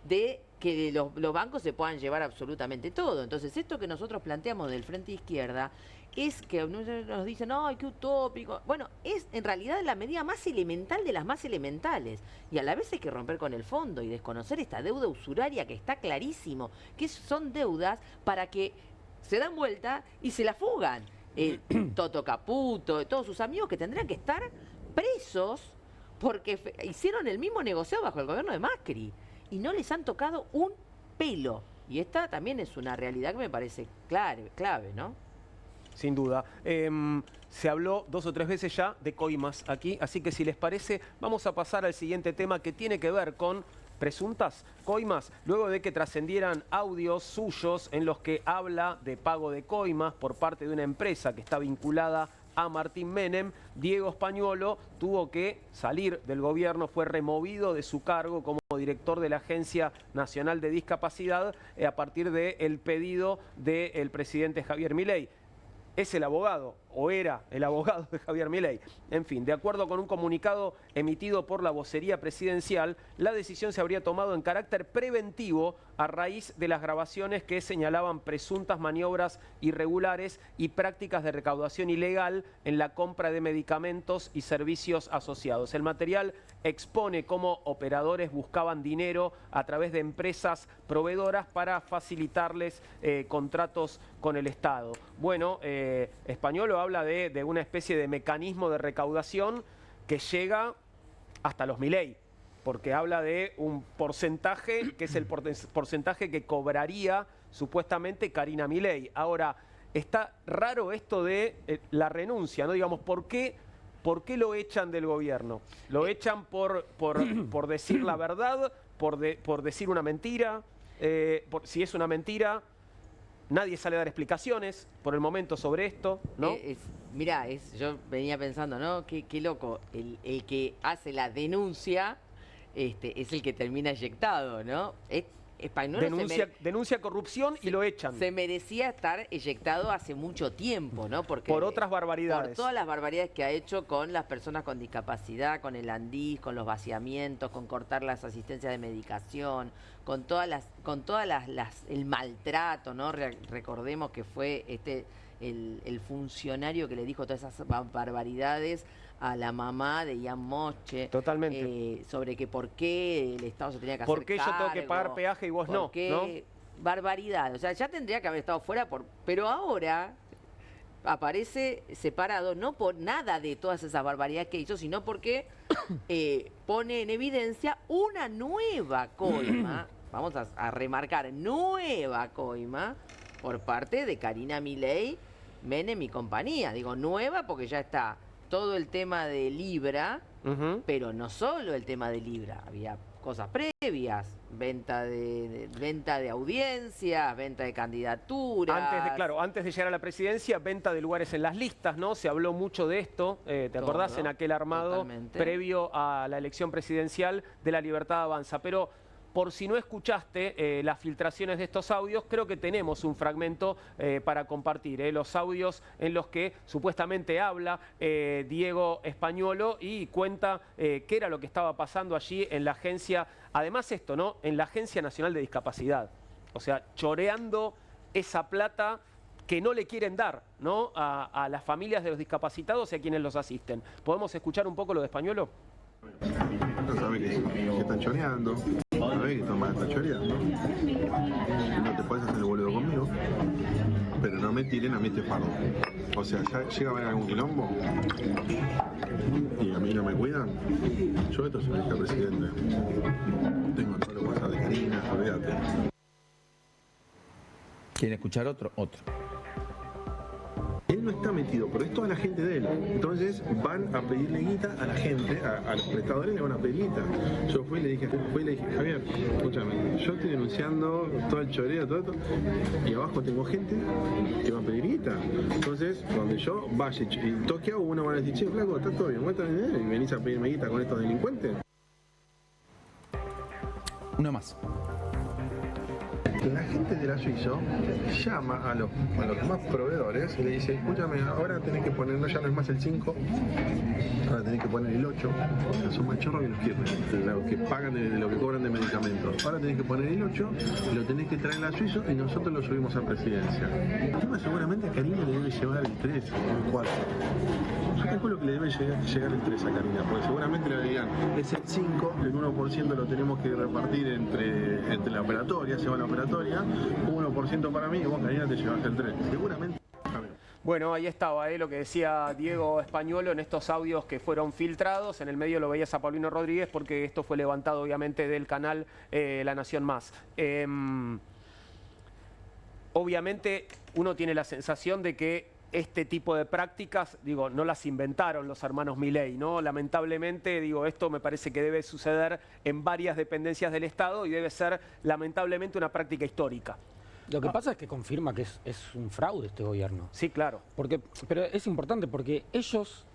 de que los bancos se puedan llevar absolutamente todo. Entonces, esto que nosotros planteamos del Frente Izquierda es que nos dicen, ¡ay, qué utópico! Bueno, es en realidad la medida más elemental de las más elementales. Y a la vez hay que romper con el fondo y desconocer esta deuda usuraria que está clarísimo, que son deudas para que se dan vuelta y se la fugan. Toto Caputo, todos sus amigos que tendrían que estar presos porque hicieron el mismo negocio bajo el gobierno de Macri y no les han tocado un pelo. Y esta también es una realidad que me parece clave, ¿no? Sin duda. Se habló 2 o 3 veces ya de coimas aquí, así que si les parece, vamos a pasar al siguiente tema que tiene que ver con presuntas coimas, luego de que trascendieran audios suyos en los que habla de pago de coimas por parte de una empresa que está vinculada a Martín Menem. Diego Españolo tuvo que salir del gobierno, fue removido de su cargo como director de la Agencia Nacional de Discapacidad a partir del pedido del presidente Javier Milei. Es el abogado, o era el abogado de Javier Milei. En fin, de acuerdo con un comunicado emitido por la vocería presidencial, la decisión se habría tomado en carácter preventivo a raíz de las grabaciones que señalaban presuntas maniobras irregulares y prácticas de recaudación ilegal en la compra de medicamentos y servicios asociados. El material expone cómo operadores buscaban dinero a través de empresas proveedoras para facilitarles contratos con el Estado. Bueno, Españolo habla de una especie de mecanismo de recaudación que llega hasta los Milei, porque habla de un porcentaje que es el porcentaje que cobraría supuestamente Karina Milei. Ahora, está raro esto de la renuncia, ¿no? Digamos, ¿por qué lo echan del gobierno? ¿Lo echan por decir la verdad? ¿Por decir una mentira? Si es una mentira, nadie sale a dar explicaciones por el momento sobre esto, ¿no? Mirá, yo venía pensando, ¿no? Qué loco, el que hace la denuncia es el que termina eyectado, ¿no? Spagnolo denuncia corrupción y lo echan. Se merecía estar eyectado hace mucho tiempo, ¿no? Porque por otras barbaridades. Por todas las barbaridades que ha hecho con las personas con discapacidad, con el andís, con los vaciamientos, con cortar las asistencias de medicación, con todas el maltrato, ¿no? Recordemos que fue el funcionario que le dijo todas esas barbaridades a la mamá de Ian Moche. Totalmente. Sobre que por qué el Estado se tenía que hacer ¿Por qué yo tengo que pagar peaje y vos no? ¿No? Barbaridad. O sea, ya tendría que haber estado fuera, pero ahora aparece separado, no por nada de todas esas barbaridades que hizo, sino porque pone en evidencia una nueva coima, vamos a remarcar, nueva coima, por parte de Karina Milei, Menem y compañía. Digo nueva porque ya está todo el tema de Libra, pero no solo el tema de Libra, había cosas previas, venta de audiencias, venta de candidaturas. Antes de llegar a la presidencia, venta de lugares en las listas, ¿no? Se habló mucho de esto, ¿te acordás? En aquel armado previo a la elección presidencial de La Libertad Avanza. Pero por si no escuchaste las filtraciones de estos audios, creo que tenemos un fragmento para compartir. Los audios en los que supuestamente habla Diego Spagnolo y cuenta qué era lo que estaba pasando allí en la agencia, además esto, ¿no? En la Agencia Nacional de Discapacidad. O sea, choreando esa plata que no le quieren dar, ¿no? A las familias de los discapacitados y a quienes los asisten. ¿Podemos escuchar un poco lo de Spagnolo? No sabes que están choreando, sabes que Tomás está choreando. No te puedes hacer el boludo conmigo, pero no me tiren a mí este fardo. O sea, ya llega a haber algún quilombo y a mí no me cuidan. Yo esto soy el presidente. Tengo todos los WhatsApp de Karina, olvídate. ¿Quieren escuchar otro? Él no está metido, pero es toda la gente de él. Entonces van a pedirle guita a la gente, a los prestadores le van a pedir guita. Yo fui y le dije, Javier, escúchame, yo estoy denunciando todo el choreo, todo esto, y abajo tengo gente que va a pedir guita. Entonces, donde yo vaya y toque a uno, van a decir, che, flaco, está todo bien, muéstrame dinero y venís a pedirme guita con estos delincuentes. Uno más. La gente de la Suizo llama a los demás proveedores y le dice, escúchame, ahora tenés que poner, ya no es más el 5, ahora tenés que poner el 8, son más chorros que los firmes, lo que pagan de lo que cobran de medicamentos. Ahora tenés que poner el 8, lo tenés que traer a la Suizo y nosotros lo subimos a presidencia. El tema seguramente a Karina le debe llevar el 3 o el 4. Yo calculo que le debe llegar el 3 a Karina, porque seguramente le digan, es el 5, el 1% lo tenemos que repartir entre la operatoria, se va a la operatoria, 1% para mí y vos, Karina, te llevaste el 3. Seguramente. Bueno, ahí estaba lo que decía Diego Spagnolo en estos audios que fueron filtrados. En el medio lo veías a Paulino Rodríguez porque esto fue levantado obviamente del canal La Nación Más. Obviamente uno tiene la sensación de que este tipo de prácticas, digo, no las inventaron los hermanos Milei, ¿no? Lamentablemente, digo, esto me parece que debe suceder en varias dependencias del Estado y debe ser, lamentablemente, una práctica histórica. Lo que pasa es que confirma que es un fraude este gobierno. Sí, claro. Pero es importante porque ellos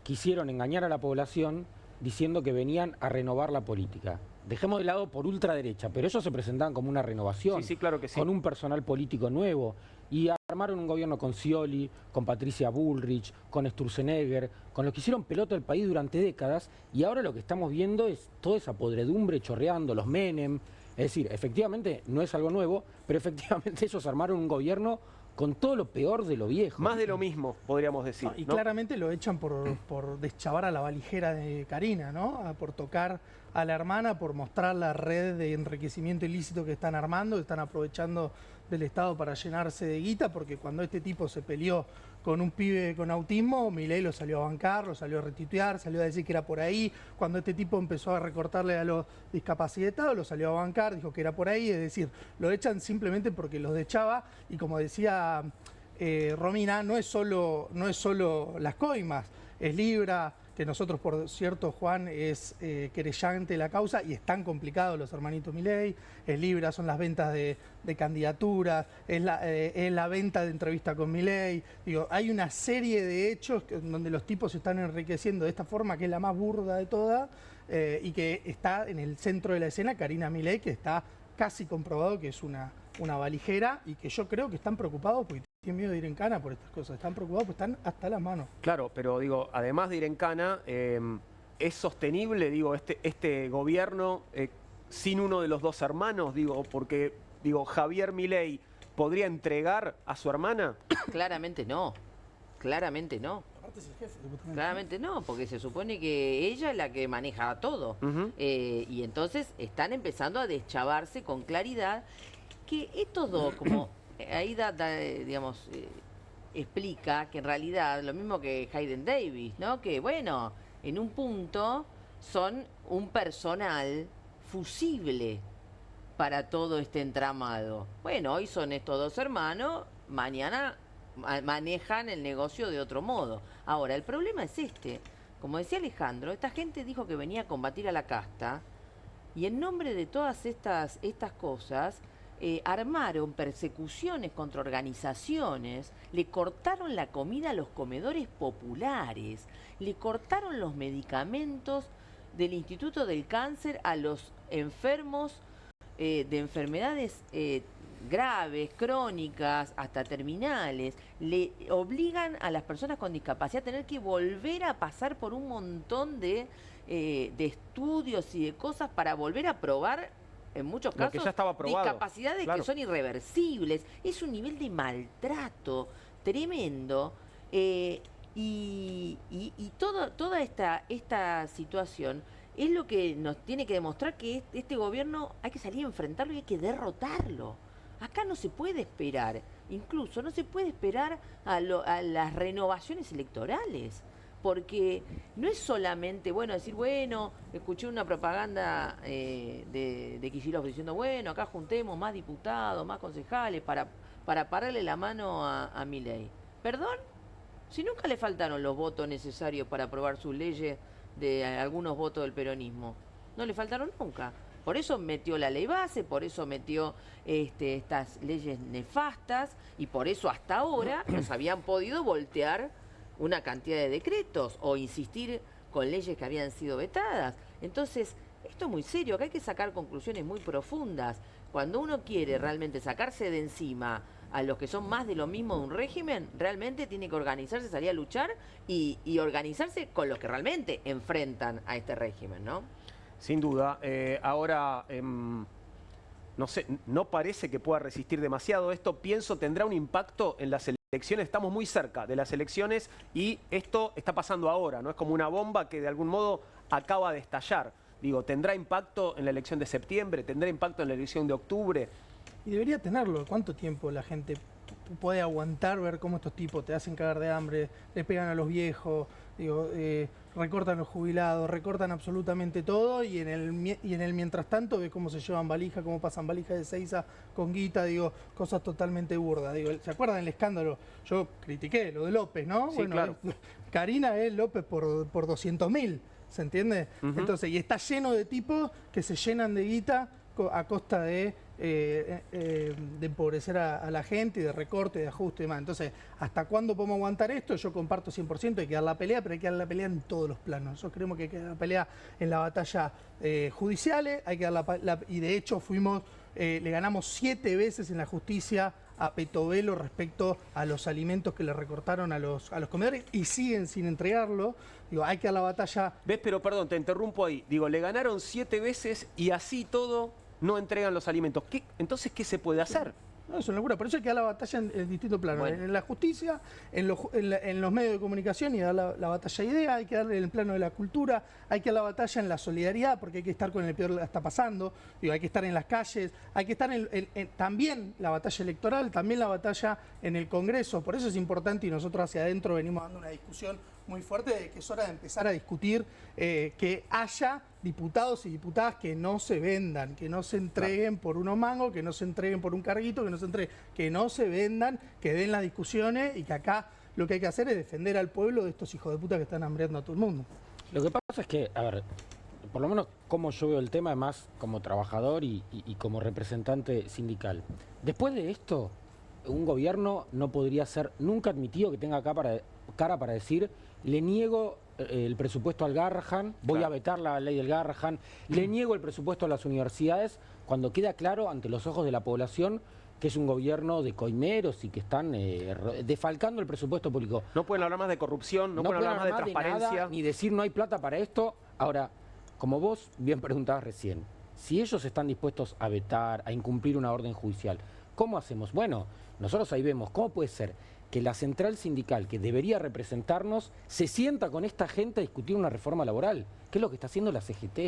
quisieron engañar a la población diciendo que venían a renovar la política. Dejemos de lado por ultraderecha, pero ellos se presentaban como una renovación. Sí, claro que sí. Con un personal político nuevo. Y armaron un gobierno con Scioli, con Patricia Bullrich, con Sturzenegger, con los que hicieron pelota al país durante décadas. Y ahora lo que estamos viendo es toda esa podredumbre chorreando, los Menem. Es decir, efectivamente no es algo nuevo, pero efectivamente ellos armaron un gobierno con todo lo peor de lo viejo. Más de lo mismo, podríamos decir. Y ¿no? claramente lo echan por deschavar a la valijera de Karina, ¿no? Por tocar a la hermana, por mostrar la red de enriquecimiento ilícito que están armando, que están aprovechando del Estado para llenarse de guita, porque cuando este tipo se peleó con un pibe con autismo, Milei lo salió a bancar, lo salió a retuitear, salió a decir que era por ahí. Cuando este tipo empezó a recortarle a los discapacitados, lo salió a bancar, dijo que era por ahí. Es decir, lo echan simplemente porque los deschaba y, como decía Romina, no es solo las coimas, es Libra, que nosotros, por cierto, Juan es querellante de la causa y están complicados los hermanitos Milei. El Libra son las ventas de candidaturas, es la venta de entrevista con Milei. Digo, hay una serie de hechos donde los tipos se están enriqueciendo de esta forma, que es la más burda de todas, y que está en el centro de la escena Karina Milei, que está casi comprobado que es una valijera, y que yo creo que están preocupados porque tienen miedo de ir en cana por estas cosas. Están preocupados porque están hasta las manos. Claro, pero digo, además de ir en cana, ¿es sostenible, digo, este gobierno sin uno de los dos hermanos? Digo, porque, digo, Javier Milei podría entregar a su hermana. Claramente no. Claramente no. Aparte es el jefe. Claramente no, porque se supone que ella es la que maneja todo. Y entonces están empezando a deschavarse con claridad que estos dos, como ahí digamos, explica que en realidad, lo mismo que Hayden Davis, ¿no? Que bueno, en un punto son un personal fusible para todo este entramado. Bueno, hoy son estos dos hermanos, mañana manejan el negocio de otro modo. Ahora, el problema es este. Como decía Alejandro, esta gente dijo que venía a combatir a la casta y en nombre de todas estas cosas armaron persecuciones contra organizaciones, le cortaron la comida a los comedores populares, le cortaron los medicamentos del Instituto del Cáncer a los enfermos de enfermedades graves, crónicas, hasta terminales. Le obligan a las personas con discapacidad a tener que volver a pasar por un montón de estudios y de cosas para volver a probar, en muchos casos, que ya estaba probado, discapacidades que son irreversibles. Es un nivel de maltrato tremendo. Y toda esta situación es lo que nos tiene que demostrar que este gobierno hay que salir a enfrentarlo y hay que derrotarlo. Acá no se puede esperar, incluso no se puede esperar a las renovaciones electorales, porque no es solamente, bueno, decir, bueno, escuché una propaganda de Kicillof diciendo, bueno, acá juntemos más diputados, más concejales para pararle la mano a Milei. ¿Perdón? Si nunca le faltaron los votos necesarios para aprobar sus leyes de algunos votos del peronismo. No le faltaron nunca. Por eso metió la ley base, por eso metió estas leyes nefastas y por eso hasta ahora nos habían podido voltear una cantidad de decretos o insistir con leyes que habían sido vetadas. Entonces, esto es muy serio, acá hay que sacar conclusiones muy profundas. Cuando uno quiere realmente sacarse de encima a los que son más de lo mismo de un régimen, realmente tiene que organizarse, salir a luchar y organizarse con los que realmente enfrentan a este régimen, ¿no? Sin duda. Ahora, no sé, no parece que pueda resistir demasiado. Esto, pienso, tendrá un impacto en las elecciones. Estamos muy cerca de las elecciones y esto está pasando ahora, ¿no? Es como una bomba que de algún modo acaba de estallar. Digo, ¿tendrá impacto en la elección de septiembre? ¿Tendrá impacto en la elección de octubre? Y debería tenerlo. ¿Cuánto tiempo la gente puede aguantar ver cómo estos tipos te hacen cagar de hambre, le pegan a los viejos, digo, recortan a los jubilados, recortan absolutamente todo y en el mientras tanto ves cómo se llevan valija, cómo pasan valijas de Seiza con guita, digo, cosas totalmente burdas. Digo, ¿se acuerdan del escándalo? Yo critiqué lo de López, ¿no? Sí, bueno, claro. Karina es López por 200.000, ¿se entiende? Entonces, y está lleno de tipos que se llenan de guita a costa de empobrecer a la gente y de recorte, de ajuste y demás. Entonces, ¿hasta cuándo podemos aguantar esto? Yo comparto 100%, hay que dar la pelea, pero hay que dar la pelea en todos los planos. Nosotros creemos que hay que dar la pelea en la batalla judiciales, hay que dar y de hecho le ganamos 7 veces en la justicia a Petovelo respecto a los alimentos que le recortaron a los comedores y siguen sin entregarlo. Digo, hay que dar la batalla. ¿Ves? Pero perdón, te interrumpo ahí. Digo, le ganaron 7 veces y así todo no entregan los alimentos. Entonces, ¿qué se puede hacer? No, es una locura. Por eso hay que dar la batalla en distintos planos. Bueno. En la justicia, en los medios de comunicación y dar la batalla de idea, hay que darle en el plano de la cultura, hay que dar la batalla en la solidaridad, porque hay que estar con el peor que está pasando, digo, hay que estar en las calles, hay que estar también la batalla electoral, también la batalla en el Congreso. Por eso es importante y nosotros hacia adentro venimos dando una discusión muy fuerte de que es hora de empezar a discutir que haya diputados y diputadas que no se vendan, que no se entreguen por unos mangos, que no se entreguen por un carguito, que no se vendan, que den las discusiones y que acá lo que hay que hacer es defender al pueblo de estos hijos de puta que están hambreando a todo el mundo. Lo que pasa es que, a ver, por lo menos como yo veo el tema, además como trabajador y como representante sindical. Después de esto, un gobierno no podría ser nunca admitido que tenga cara para decir, le niego el presupuesto al Garrahan, voy a vetar la ley del Garrahan, le niego el presupuesto a las universidades, cuando queda claro ante los ojos de la población que es un gobierno de coimeros y que están defalcando el presupuesto público. No pueden hablar más de corrupción, no pueden hablar más de transparencia. Nada, ni decir no hay plata para esto. Ahora, como vos bien preguntabas recién, si ellos están dispuestos a vetar, a incumplir una orden judicial, ¿cómo hacemos? Bueno, nosotros ahí vemos cómo puede ser que la central sindical, que debería representarnos, se sienta con esta gente a discutir una reforma laboral, que es lo que está haciendo la CGT.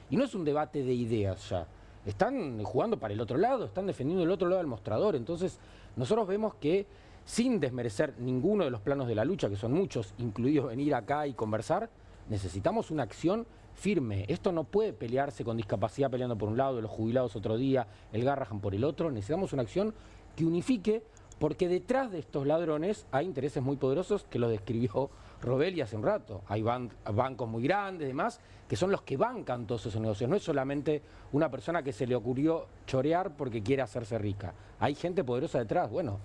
Y no es un debate de ideas ya. Están jugando para el otro lado, están defendiendo el otro lado del mostrador. Entonces, nosotros vemos que, sin desmerecer ninguno de los planos de la lucha, que son muchos, incluidos venir acá y conversar, necesitamos una acción firme. Esto no puede pelearse con discapacidad peleando por un lado, los jubilados otro día, el Garrahan por el otro. Necesitamos una acción que unifique, porque detrás de estos ladrones hay intereses muy poderosos que lo describió Robelli hace un rato. Hay bancos muy grandes, demás, que son los que bancan todos esos negocios. No es solamente una persona que se le ocurrió chorear porque quiere hacerse rica. Hay gente poderosa detrás. Bueno,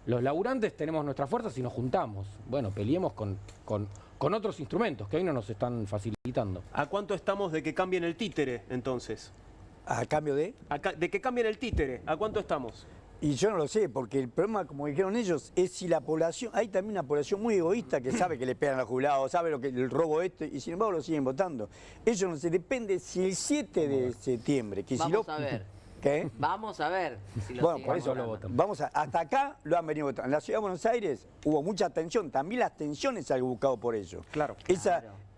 los laburantes tenemos nuestras fuerzas y nos juntamos. Bueno, peleemos con otros instrumentos que hoy no nos están facilitando. ¿A cuánto estamos de que cambien el títere, entonces? ¿A cambio de? De que cambien el títere, ¿a cuánto estamos? Y yo no lo sé, porque el problema, como dijeron ellos, es si la población, hay también una población muy egoísta que sabe que le pegan a los jubilados, sabe lo que el robo y sin embargo lo siguen votando. Ellos no se depende si el 7 de septiembre, que si Vamos a ver. ¿Qué? Vamos a ver si lo Bueno, siguen por eso votando. lo votan. Hasta acá lo han venido votando. En la ciudad de Buenos Aires hubo mucha tensión, también las tensiones se han buscado por ello. Claro.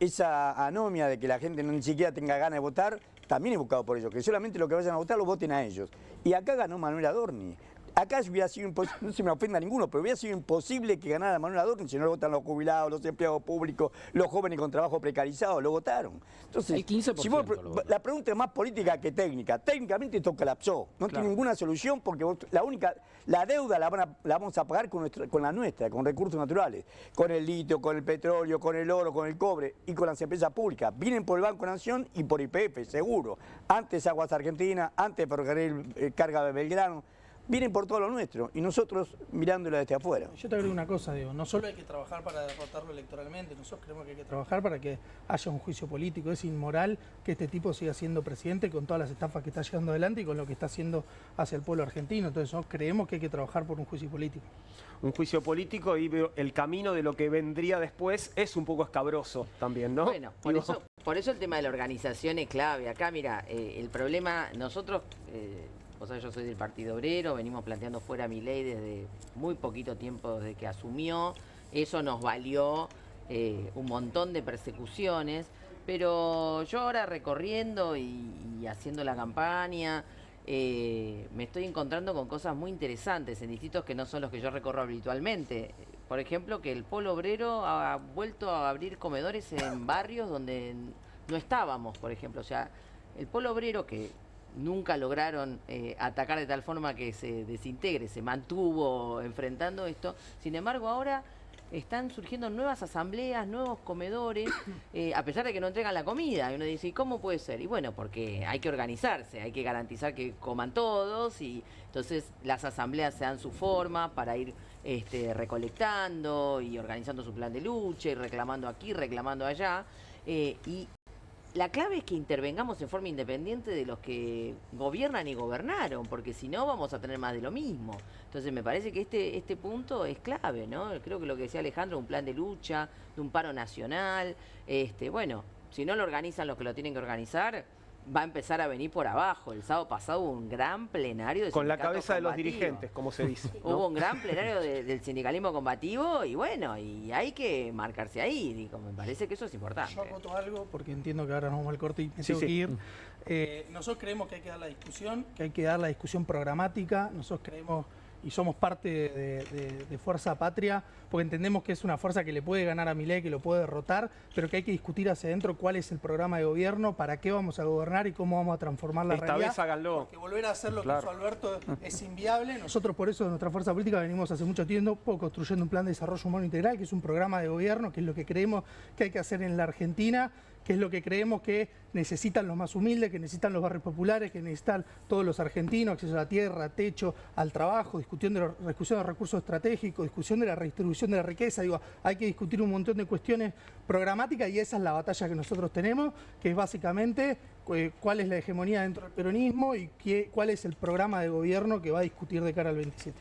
Esa anomia de que la gente ni siquiera tenga ganas de votar, también es buscado por ellos, que solamente los que vayan a votar lo voten a ellos. Y acá ganó Manuel Adorni. Acá hubiera sido imposible, no se me ofenda a ninguno, pero hubiera sido imposible que ganara Manuel Adorni si no lo votan los jubilados, los empleados públicos, los jóvenes con trabajo precarizado, lo votaron. Entonces, El 15% si vos, lo votaron. la pregunta es más política que técnica. Técnicamente esto colapsó, no tiene ninguna solución porque la deuda la vamos a pagar con la nuestra, con recursos naturales, con el litio, con el petróleo, con el oro, con el cobre y con las empresas públicas. Vienen por el Banco Nación y por YPF, seguro. Antes Aguas Argentina, antes Ferrocarril Carga de Belgrano. Vienen por todo lo nuestro y nosotros mirándolo desde afuera. Yo te agrego una cosa, digo, no solo hay que trabajar para derrotarlo electoralmente, nosotros creemos que hay que trabajar para que haya un juicio político. Es inmoral que este tipo siga siendo presidente con todas las estafas que está llevando adelante y con lo que está haciendo hacia el pueblo argentino. Entonces nosotros creemos que hay que trabajar por un juicio político. Un juicio político y el camino de lo que vendría después es un poco escabroso también, ¿no? Bueno, por eso el tema de la organización es clave. Acá, mira, el problema, nosotros... O sea, yo soy del Partido Obrero, venimos planteando fuera Milei desde muy poquito tiempo desde que asumió. Eso nos valió un montón de persecuciones, pero yo ahora recorriendo y haciendo la campaña, me estoy encontrando con cosas muy interesantes en distritos que no son los que yo recorro habitualmente. Por ejemplo, que el Polo Obrero ha vuelto a abrir comedores en barrios donde no estábamos, por ejemplo. O sea, el Polo Obrero que... nunca lograron atacar de tal forma que se desintegre, se mantuvo enfrentando esto. Sin embargo, ahora están surgiendo nuevas asambleas, nuevos comedores, a pesar de que no entregan la comida. Y uno dice, ¿y cómo puede ser? Y bueno, porque hay que organizarse, hay que garantizar que coman todos, y entonces las asambleas se dan su forma para ir recolectando y organizando su plan de lucha y reclamando aquí, reclamando allá. Y la clave es que intervengamos en forma independiente de los que gobiernan y gobernaron, porque si no vamos a tener más de lo mismo. Entonces me parece que este punto es clave, ¿no? Creo que lo que decía Alejandro, un plan de lucha, de un paro nacional, bueno, si no lo organizan los que lo tienen que organizar, va a empezar a venir por abajo. El sábado pasado hubo un gran plenario de con la sindicato cabeza de los combativo. dirigentes, como se dice, ¿no? Hubo un gran plenario del sindicalismo combativo y bueno, y hay que marcarse ahí. Digo, me parece que eso es importante. Yo acoto algo porque entiendo que ahora nos vamos al corte y me tengo que ir. Nosotros creemos que hay que dar la discusión, que hay que dar la discusión programática. Nosotros creemos y somos parte de Fuerza Patria, porque entendemos que es una fuerza que le puede ganar a Milei, que lo puede derrotar, pero que hay que discutir hacia adentro cuál es el programa de gobierno, para qué vamos a gobernar y cómo vamos a transformar la realidad. Esta vez háganlo. Porque volver a hacer lo que hizo Alberto es inviable. Nosotros por eso en nuestra fuerza política venimos hace mucho tiempo construyendo un plan de desarrollo humano integral, que es un programa de gobierno, que es lo que creemos que hay que hacer en la Argentina, que es lo que creemos que necesitan los más humildes, que necesitan los barrios populares, que necesitan todos los argentinos: acceso a la tierra, techo, al trabajo, discusión de los recursos estratégicos, discusión de la redistribución de la riqueza. Digo, hay que discutir un montón de cuestiones programáticas y esa es la batalla que nosotros tenemos, que es básicamente cuál es la hegemonía dentro del peronismo y cuál es el programa de gobierno que va a discutir de cara al 27.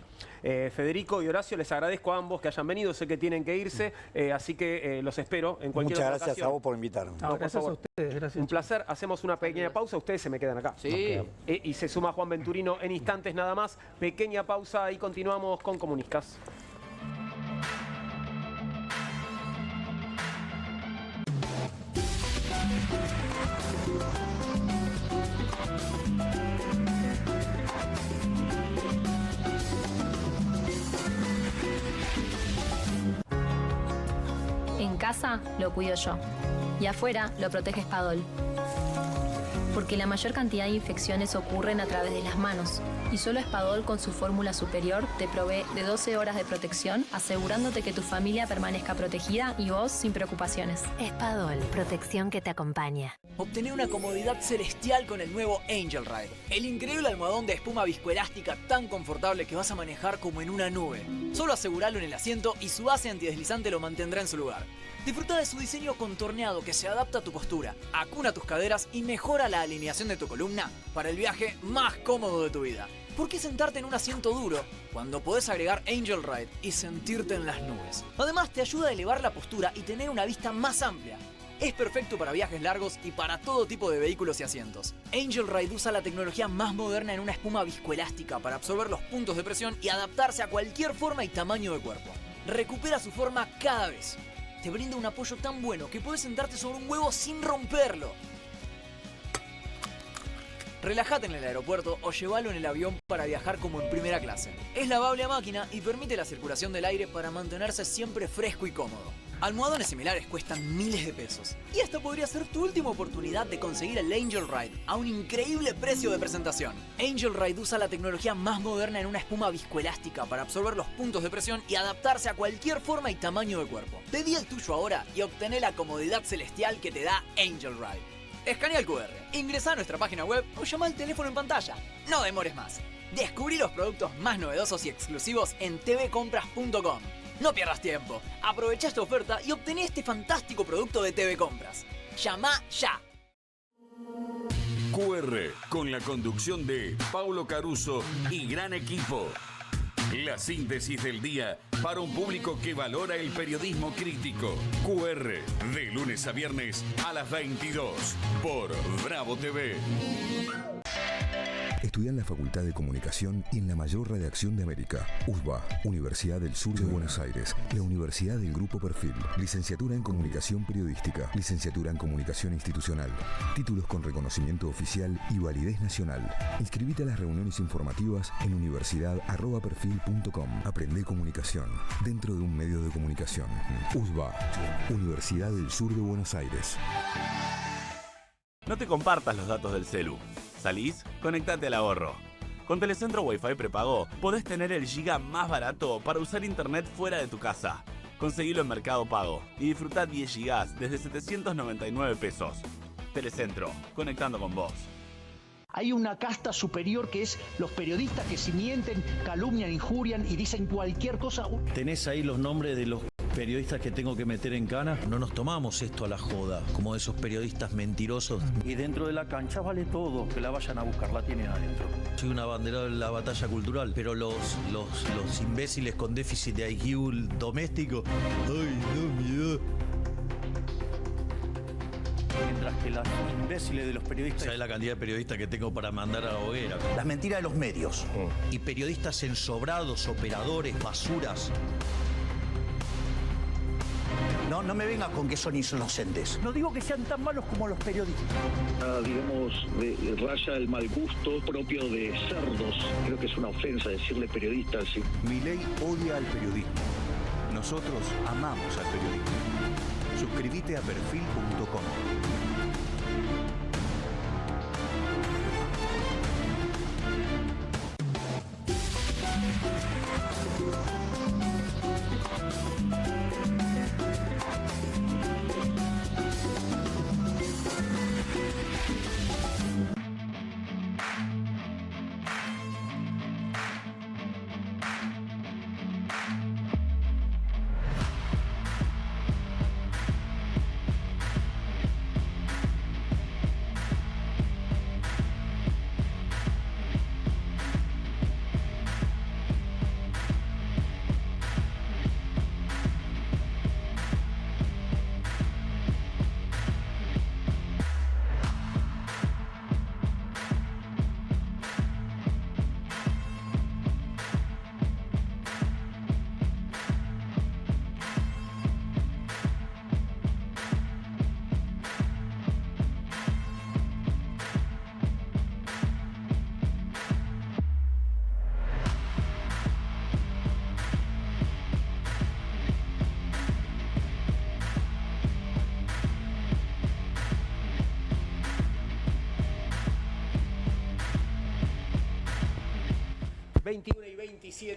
Federico y Horacio, les agradezco a ambos que hayan venido, sé que tienen que irse, así que los espero en cualquier Muchas ocasión. gracias a vos por invitarme. No, gracias a ustedes, gracias. Un placer, hacemos una pequeña pausa, ustedes se me quedan acá. Sí. Y se suma Juan Venturino en instantes nada más. Pequeña pausa y continuamos con Comunistas. En casa lo cuido yo y afuera lo protege Spadol. Porque la mayor cantidad de infecciones ocurren a través de las manos y solo Spadol con su fórmula superior te provee de 12 horas de protección, asegurándote que tu familia permanezca protegida y vos sin preocupaciones. Spadol, protección que te acompaña. Obtener una comodidad celestial con el nuevo Angel Ride, el increíble almohadón de espuma viscoelástica tan confortable que vas a manejar como en una nube. Solo aseguralo en el asiento y su base antideslizante lo mantendrá en su lugar. Disfruta de su diseño contorneado que se adapta a tu postura, acuna tus caderas y mejora la alineación de tu columna para el viaje más cómodo de tu vida. ¿Por qué sentarte en un asiento duro cuando podés agregar Angel Ride y sentirte en las nubes? Además, te ayuda a elevar la postura y tener una vista más amplia. Es perfecto para viajes largos y para todo tipo de vehículos y asientos. Angel Ride usa la tecnología más moderna en una espuma viscoelástica para absorber los puntos de presión y adaptarse a cualquier forma y tamaño de cuerpo. Recupera su forma cada vez. Te brinda un apoyo tan bueno que puedes sentarte sobre un huevo sin romperlo. Relájate en el aeropuerto o llévalo en el avión para viajar como en primera clase. Es lavable a máquina y permite la circulación del aire para mantenerse siempre fresco y cómodo. Almohadones similares cuestan miles de pesos. Y esta podría ser tu última oportunidad de conseguir el Angel Ride a un increíble precio de presentación. Angel Ride usa la tecnología más moderna en una espuma viscoelástica para absorber los puntos de presión y adaptarse a cualquier forma y tamaño de cuerpo. Pedí el tuyo ahora y obtené la comodidad celestial que te da Angel Ride. Escanea el QR, ingresa a nuestra página web o llama al teléfono en pantalla. No demores más. Descubrí los productos más novedosos y exclusivos en tvcompras.com. No pierdas tiempo. Aprovecha esta oferta y obtené este fantástico producto de TV Compras. Llama ya. QR, con la conducción de Paulo Caruso y gran equipo. La síntesis del día para un público que valora el periodismo crítico. QR, de lunes a viernes a las 22 por Bravo TV. Estudia en la Facultad de Comunicación y en la mayor redacción de América. USBA, Universidad del Sur de Buenos Aires. La Universidad del Grupo Perfil. Licenciatura en Comunicación Periodística. Licenciatura en Comunicación Institucional. Títulos con reconocimiento oficial y validez nacional. Inscribite a las reuniones informativas en universidad@perfil.com. Aprende comunicación dentro de un medio de comunicación. USBA, Universidad del Sur de Buenos Aires. No te compartas los datos del celu. ¿Salís? Conectate al ahorro. Con Telecentro Wi-Fi prepago podés tener el giga más barato para usar internet fuera de tu casa. Conseguilo en Mercado Pago y disfrutá 10 gigas desde 799 pesos. Telecentro, conectando con vos. Hay una casta superior que es los periodistas que si mienten, calumnian, injurian y dicen cualquier cosa. ¿Tenés ahí los nombres de los periodistas que tengo que meter en cana? No nos tomamos esto a la joda, como esos periodistas mentirosos. Y dentro de la cancha vale todo, que la vayan a buscar, la tienen adentro. Soy un abanderado en la batalla cultural, pero los imbéciles con déficit de IQ doméstico, ¡ay, no, miedo! Mientras que los imbéciles de los periodistas... ¿Sabes la cantidad de periodistas que tengo para mandar a la hoguera? Las mentiras de los medios. Y periodistas ensobrados, operadores, basuras. No me venga con que son inocentes. No digo que sean tan malos como los periodistas. Digamos, raya el mal gusto propio de cerdos. Creo que es una ofensa decirle periodista así. Milei odia al periodismo. Nosotros amamos al periodismo. Suscríbete a perfil.com.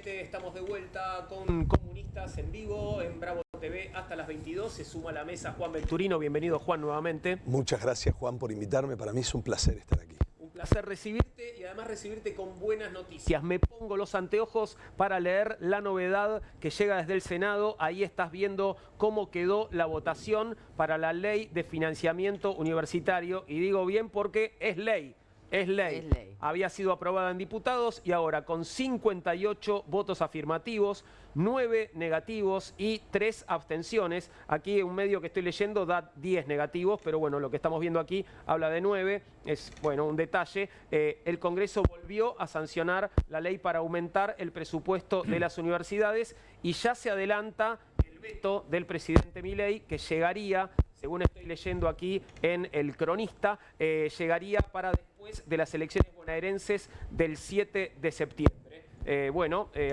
Estamos de vuelta con Comunistas en vivo en Bravo TV hasta las 22. Se suma a la mesa Juan Venturino. Bienvenido, Juan, nuevamente. Muchas gracias, Juan, por invitarme. Para mí es un placer estar aquí. Un placer recibirte y además recibirte con buenas noticias. Me pongo los anteojos para leer la novedad que llega desde el Senado. Ahí estás viendo cómo quedó la votación para la ley de financiamiento universitario. Y digo bien porque es ley. Es ley. Había sido aprobada en diputados y ahora con 58 votos afirmativos, 9 negativos y 3 abstenciones. Aquí un medio que estoy leyendo da 10 negativos, pero bueno, lo que estamos viendo aquí habla de 9. Es, bueno, un detalle. El Congreso volvió a sancionar la ley para aumentar el presupuesto de las universidades y ya se adelanta el veto del presidente Milei que llegaría, según estoy leyendo aquí en El Cronista, llegaría para después de las elecciones bonaerenses del 7 de septiembre.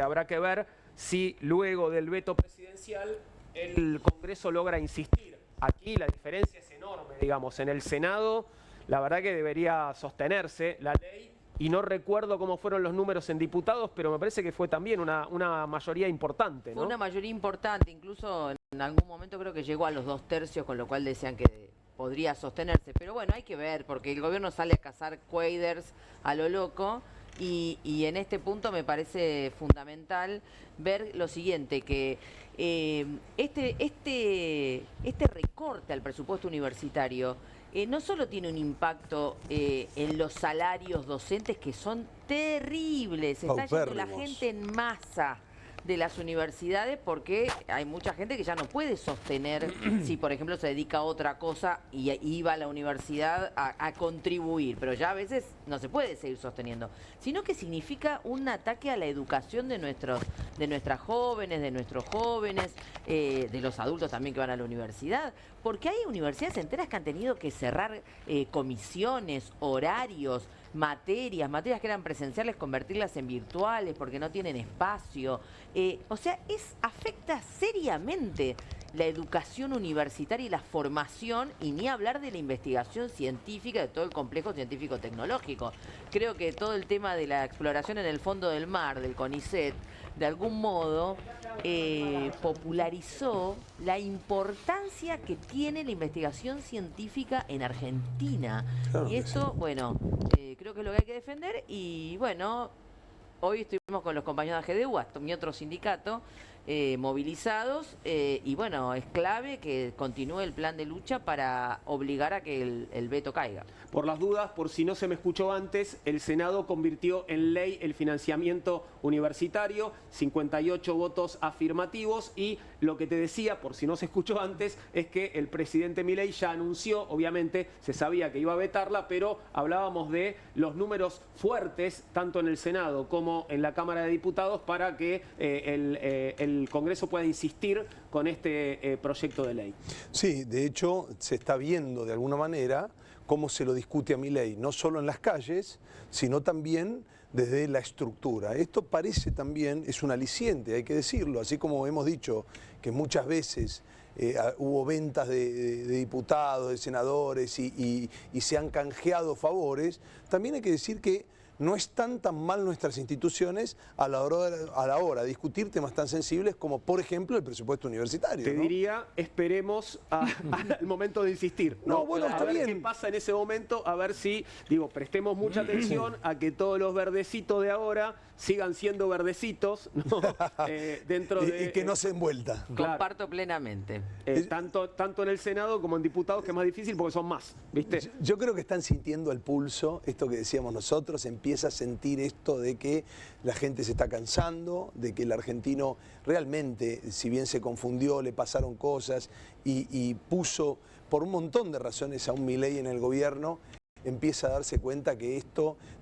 Habrá que ver si luego del veto presidencial el Congreso logra insistir. Aquí la diferencia es enorme, digamos. En el Senado, la verdad que debería sostenerse la ley. Y no recuerdo cómo fueron los números en diputados, pero me parece que fue también una mayoría importante, ¿no? Fue una mayoría importante, incluso en algún momento creo que llegó a los 2/3, con lo cual decían que podría sostenerse. Pero bueno, hay que ver, porque el gobierno sale a cazar quaders a lo loco. Y en este punto me parece fundamental ver lo siguiente, que este recorte al presupuesto universitario no solo tiene un impacto en los salarios docentes que son terribles, está yendo la gente en masa de las universidades porque hay mucha gente que ya no puede sostener si, por ejemplo, se dedica a otra cosa y iba a la universidad a contribuir, pero ya a veces no se puede seguir sosteniendo, sino que significa un ataque a la educación de nuestras jóvenes, de nuestros jóvenes, de los adultos también que van a la universidad, porque hay universidades enteras que han tenido que cerrar comisiones, horarios, materias que eran presenciales, convertirlas en virtuales porque no tienen espacio. O sea, afecta seriamente la educación universitaria y la formación, y ni hablar de la investigación científica de todo el complejo científico-tecnológico. Creo que todo el tema de la exploración en el fondo del mar, del CONICET, de algún modo popularizó la importancia que tiene la investigación científica en Argentina. Claro, y esto, bueno, creo que es lo que hay que defender. Y bueno, hoy estuvimos con los compañeros de AGDU, mi otro sindicato, movilizados, y bueno, es clave que continúe el plan de lucha para obligar a que el veto caiga. Por las dudas, por si no se me escuchó antes, el Senado convirtió en ley el financiamiento universitario, 58 votos afirmativos, y lo que te decía, por si no se escuchó antes, es que el presidente Milei ya anunció, obviamente se sabía que iba a vetarla, pero hablábamos de los números fuertes, tanto en el Senado como en la Cámara de Diputados, para que el el Congreso pueda insistir con este proyecto de ley. Sí, de hecho se está viendo de alguna manera cómo se lo discute a Milei, no solo en las calles, sino también desde la estructura. Esto parece también, es un aliciente, hay que decirlo, así como hemos dicho que muchas veces hubo ventas de diputados, de senadores y se han canjeado favores, también hay que decir que no están tan mal nuestras instituciones a la hora de discutir temas tan sensibles como, por ejemplo, el presupuesto universitario. Te diría, esperemos al momento de insistir. No, bueno, está bien. A ver qué pasa en ese momento, a ver si, prestemos mucha atención a que todos los verdecitos de ahora sigan siendo verdecitos, ¿no? Dentro de... Y que no se envuelta. Claro. Comparto plenamente. Tanto en el Senado como en diputados, que es más difícil porque son más, ¿viste? Yo creo que están sintiendo el pulso, esto que decíamos nosotros, empieza a sentir esto de que la gente se está cansando, de que el argentino realmente, si bien se confundió, le pasaron cosas y puso por un montón de razones a un Milei en el gobierno, empieza a darse cuenta que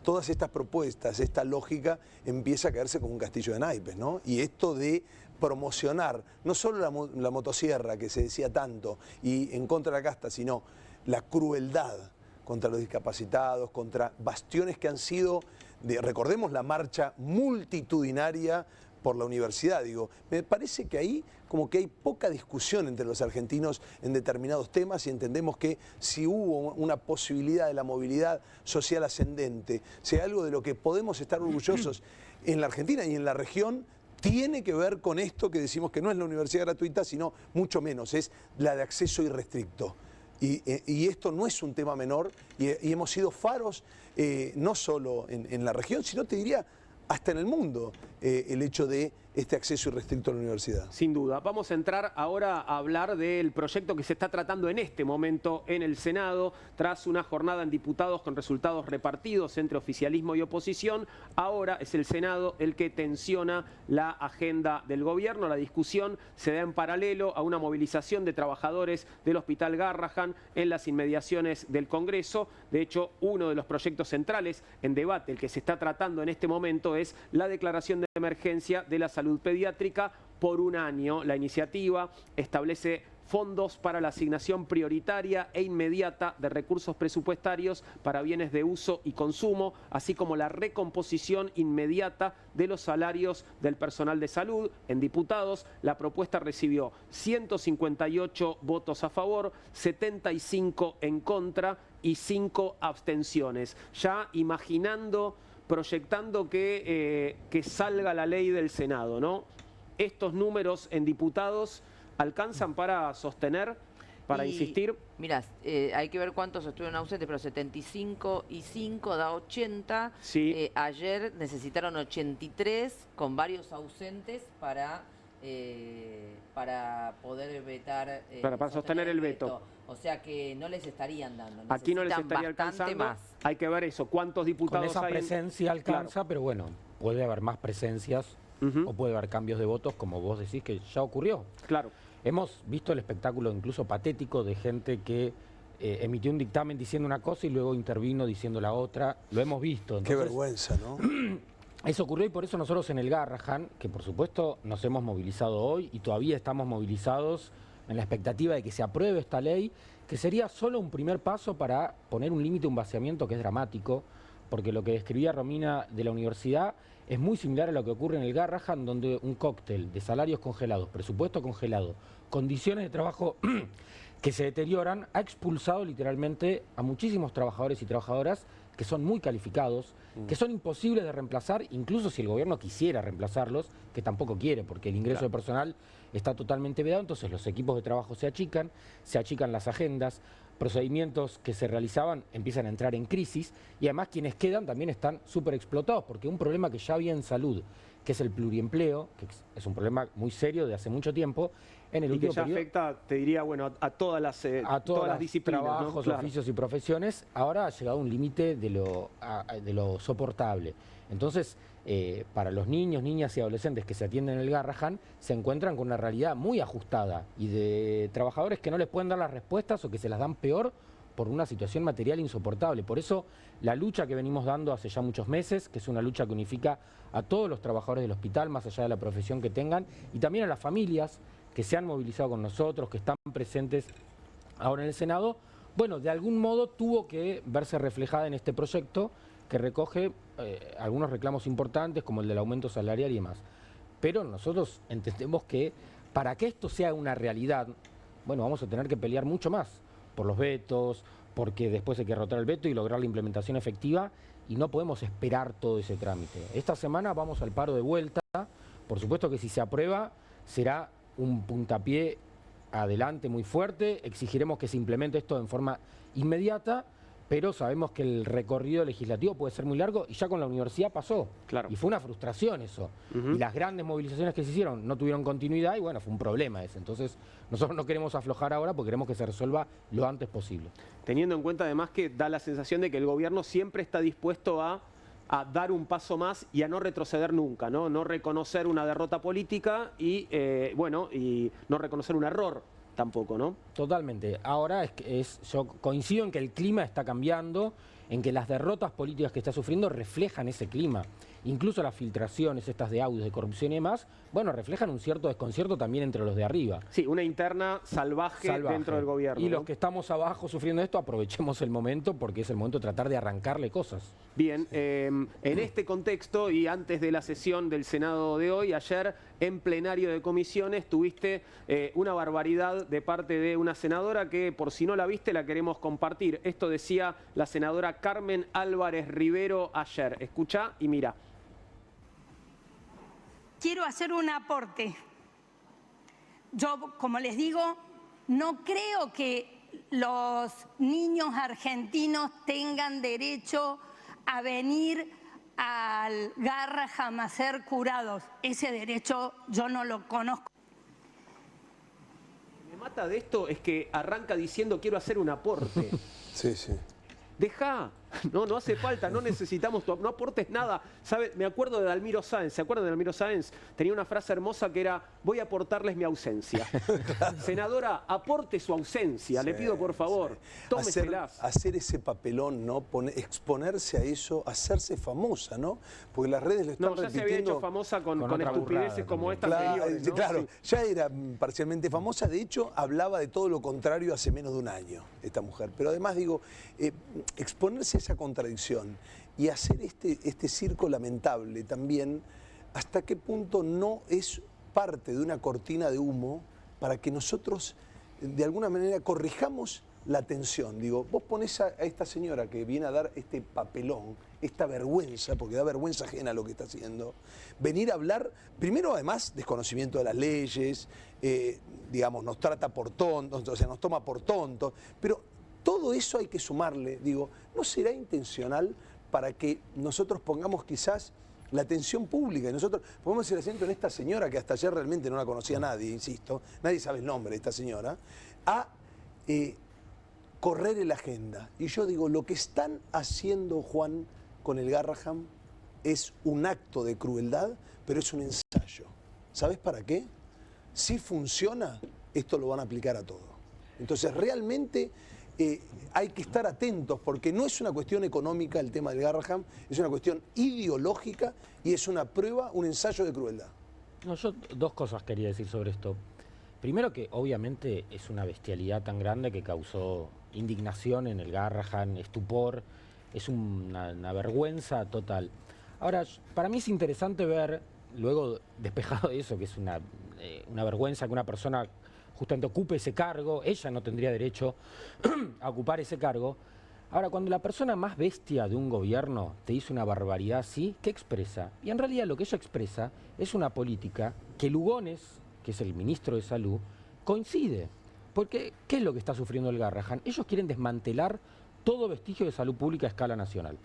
todas estas propuestas, esta lógica, empieza a caerse como un castillo de naipes, ¿no? Y esto de promocionar no solo la motosierra, que se decía tanto, y en contra de la casta, sino la crueldad contra los discapacitados, contra bastiones que han sido, recordemos la marcha multitudinaria por la universidad, me parece que ahí como que hay poca discusión entre los argentinos en determinados temas y entendemos que si hubo una posibilidad de la movilidad social ascendente, si hay algo de lo que podemos estar orgullosos en la Argentina y en la región, tiene que ver con esto que decimos que no es la universidad gratuita, sino mucho menos, es la de acceso irrestricto. Y esto no es un tema menor y hemos sido faros no solo en la región, sino te diría hasta en el mundo, el hecho de este acceso irrestricto a la universidad. Sin duda. Vamos a entrar ahora a hablar del proyecto que se está tratando en este momento en el Senado, tras una jornada en diputados con resultados repartidos entre oficialismo y oposición. Ahora es el Senado el que tensiona la agenda del gobierno. La discusión se da en paralelo a una movilización de trabajadores del Hospital Garrahan en las inmediaciones del Congreso. De hecho, uno de los proyectos centrales en debate, el que se está tratando en este momento, es la declaración de emergencia de la salud pediátrica por un año. La iniciativa establece fondos para la asignación prioritaria e inmediata de recursos presupuestarios para bienes de uso y consumo, así como la recomposición inmediata de los salarios del personal de salud. En diputados, la propuesta recibió 158 votos a favor, 75 en contra y 5 abstenciones. Ya imaginando, proyectando que salga la ley del Senado, ¿no? Estos números en diputados alcanzan para sostener, para insistir. Mirá, hay que ver cuántos estuvieron ausentes, pero 75 y 5 da 80. Sí. Ayer necesitaron 83 con varios ausentes para poder vetar. Para sostener el veto. O sea que no les estarían dando. Aquí no les estaría alcanzando. Más. Hay que ver eso, cuántos diputados con esa hay. Presencia alcanza, claro. Pero bueno, puede haber más presencias o puede haber cambios de votos, como vos decís que ya ocurrió. Claro. Hemos visto el espectáculo incluso patético de gente que emitió un dictamen diciendo una cosa y luego intervino diciendo la otra. Lo hemos visto. Entonces, qué vergüenza, ¿no? Eso ocurrió y por eso nosotros en el Garrahan, que por supuesto nos hemos movilizado hoy y todavía estamos movilizados en la expectativa de que se apruebe esta ley, que sería solo un primer paso para poner un límite a un vaciamiento que es dramático, porque lo que describía Romina de la universidad es muy similar a lo que ocurre en el Garrahan, donde un cóctel de salarios congelados, presupuesto congelado, condiciones de trabajo que se deterioran, ha expulsado literalmente a muchísimos trabajadores y trabajadoras que son muy calificados, que son imposibles de reemplazar, incluso si el gobierno quisiera reemplazarlos, que tampoco quiere, porque el ingreso de personal está totalmente vedado, entonces los equipos de trabajo se achican las agendas, procedimientos que se realizaban empiezan a entrar en crisis y además quienes quedan también están súper explotados, porque un problema que ya había en salud, que es el pluriempleo, que es un problema muy serio de hace mucho tiempo, en el último que ya periodo, afecta, te diría, bueno, a todas las disciplinas, trabajos, ¿no? Claro. oficios y profesiones, ahora ha llegado a un límite de lo soportable. Entonces, para los niños, niñas y adolescentes que se atienden en el Garrahan, se encuentran con una realidad muy ajustada y de trabajadores que no les pueden dar las respuestas o que se las dan peor por una situación material insoportable. Por eso la lucha que venimos dando hace ya muchos meses, que es una lucha que unifica a todos los trabajadores del hospital, más allá de la profesión que tengan, y también a las familias que se han movilizado con nosotros, que están presentes ahora en el Senado, bueno, de algún modo tuvo que verse reflejada en este proyecto que recoge algunos reclamos importantes, como el del aumento salarial y demás. Pero nosotros entendemos que para que esto sea una realidad, bueno, vamos a tener que pelear mucho más por los vetos, porque después hay que derrotar el veto y lograr la implementación efectiva, y no podemos esperar todo ese trámite. Esta semana vamos al paro de vuelta. Por supuesto que si se aprueba será un puntapié adelante muy fuerte, exigiremos que se implemente esto en forma inmediata, pero sabemos que el recorrido legislativo puede ser muy largo y ya con la universidad pasó. Claro. Y fue una frustración eso. Y las grandes movilizaciones que se hicieron no tuvieron continuidad y bueno, fue un problema ese. Entonces nosotros no queremos aflojar ahora porque queremos que se resuelva lo antes posible. Teniendo en cuenta además que da la sensación de que el gobierno siempre está dispuesto a dar un paso más y a no retroceder nunca, ¿no? No reconocer una derrota política y, bueno, y no reconocer un error tampoco, ¿no? Totalmente. Ahora yo coincido en que el clima está cambiando, en que las derrotas políticas que está sufriendo reflejan ese clima. Incluso las filtraciones estas de audios de corrupción y demás, bueno, reflejan un cierto desconcierto también entre los de arriba. Sí, una interna salvaje dentro del gobierno. Y ¿no? los que estamos abajo sufriendo esto, aprovechemos el momento porque es el momento de tratar de arrancarle cosas. Bien, en este contexto y antes de la sesión del Senado de hoy, ayer en plenario de comisiones tuviste una barbaridad de parte de una senadora que, por si no la viste, la queremos compartir. Esto decía la senadora Carmen Álvarez Rivero ayer. Escuchá y mira. Quiero hacer un aporte. Yo, como les digo, no creo que los niños argentinos tengan derecho a venir al Garrahan a ser curados. Ese derecho yo no lo conozco. Lo que me mata de esto es que arranca diciendo quiero hacer un aporte. Sí, sí. Dejá, no hace falta, no necesitamos, no aportes nada. ¿Sabe? Me acuerdo de Dalmiro Sáenz, ¿se acuerdan de Dalmiro Sáenz? Tenía una frase hermosa que era, voy a aportarles mi ausencia. Senadora, aporte su ausencia, le pido por favor, tómeselas. Hacer ese papelón, ¿no? Exponerse a eso, hacerse famosa, ¿no? Porque las redes lo están repitiendo. No, ya se había hecho famosa con estupideces como estas anteriores, ¿no? Claro, sí. Ya era parcialmente famosa, de hecho hablaba de todo lo contrario hace menos de un año, esta mujer. Pero además digo, exponerse a esa contradicción y hacer este circo lamentable también, hasta qué punto no es parte de una cortina de humo para que nosotros de alguna manera corrijamos la tensión. Digo, vos ponés a esta señora que viene a dar este papelón, esta vergüenza, porque da vergüenza ajena lo que está haciendo, venir a hablar, primero además desconocimiento de las leyes, digamos, nos trata por tontos, o sea, nos toma por tontos, pero todo eso hay que sumarle, digo, ¿no será intencional para que nosotros pongamos quizás la atención pública y nosotros pongamos el acento en esta señora que hasta ayer realmente no la conocía nadie, insisto, nadie sabe el nombre de esta señora, a correr en la agenda? Y yo digo, lo que están haciendo, Juan, con el Garrahan es un acto de crueldad, pero es un ensayo. ¿Sabes para qué? Si funciona, esto lo van a aplicar a todo. Entonces realmente hay que estar atentos porque no es una cuestión económica el tema del Garrahan, es una cuestión ideológica y es una prueba, un ensayo de crueldad. No, yo dos cosas quería decir sobre esto. Primero que obviamente es una bestialidad tan grande que causó indignación en el Garrahan, estupor, es una vergüenza total. Ahora, para mí es interesante ver, luego despejado de eso, que es una vergüenza que una persona justamente ocupe ese cargo, ella no tendría derecho a ocupar ese cargo. Ahora, cuando la persona más bestia de un gobierno te dice una barbaridad así, ¿qué expresa? Y en realidad lo que ella expresa es una política que Lugones, que es el ministro de Salud, coincide. Porque, ¿qué es lo que está sufriendo el Garrahan? Ellos quieren desmantelar todo vestigio de salud pública a escala nacional.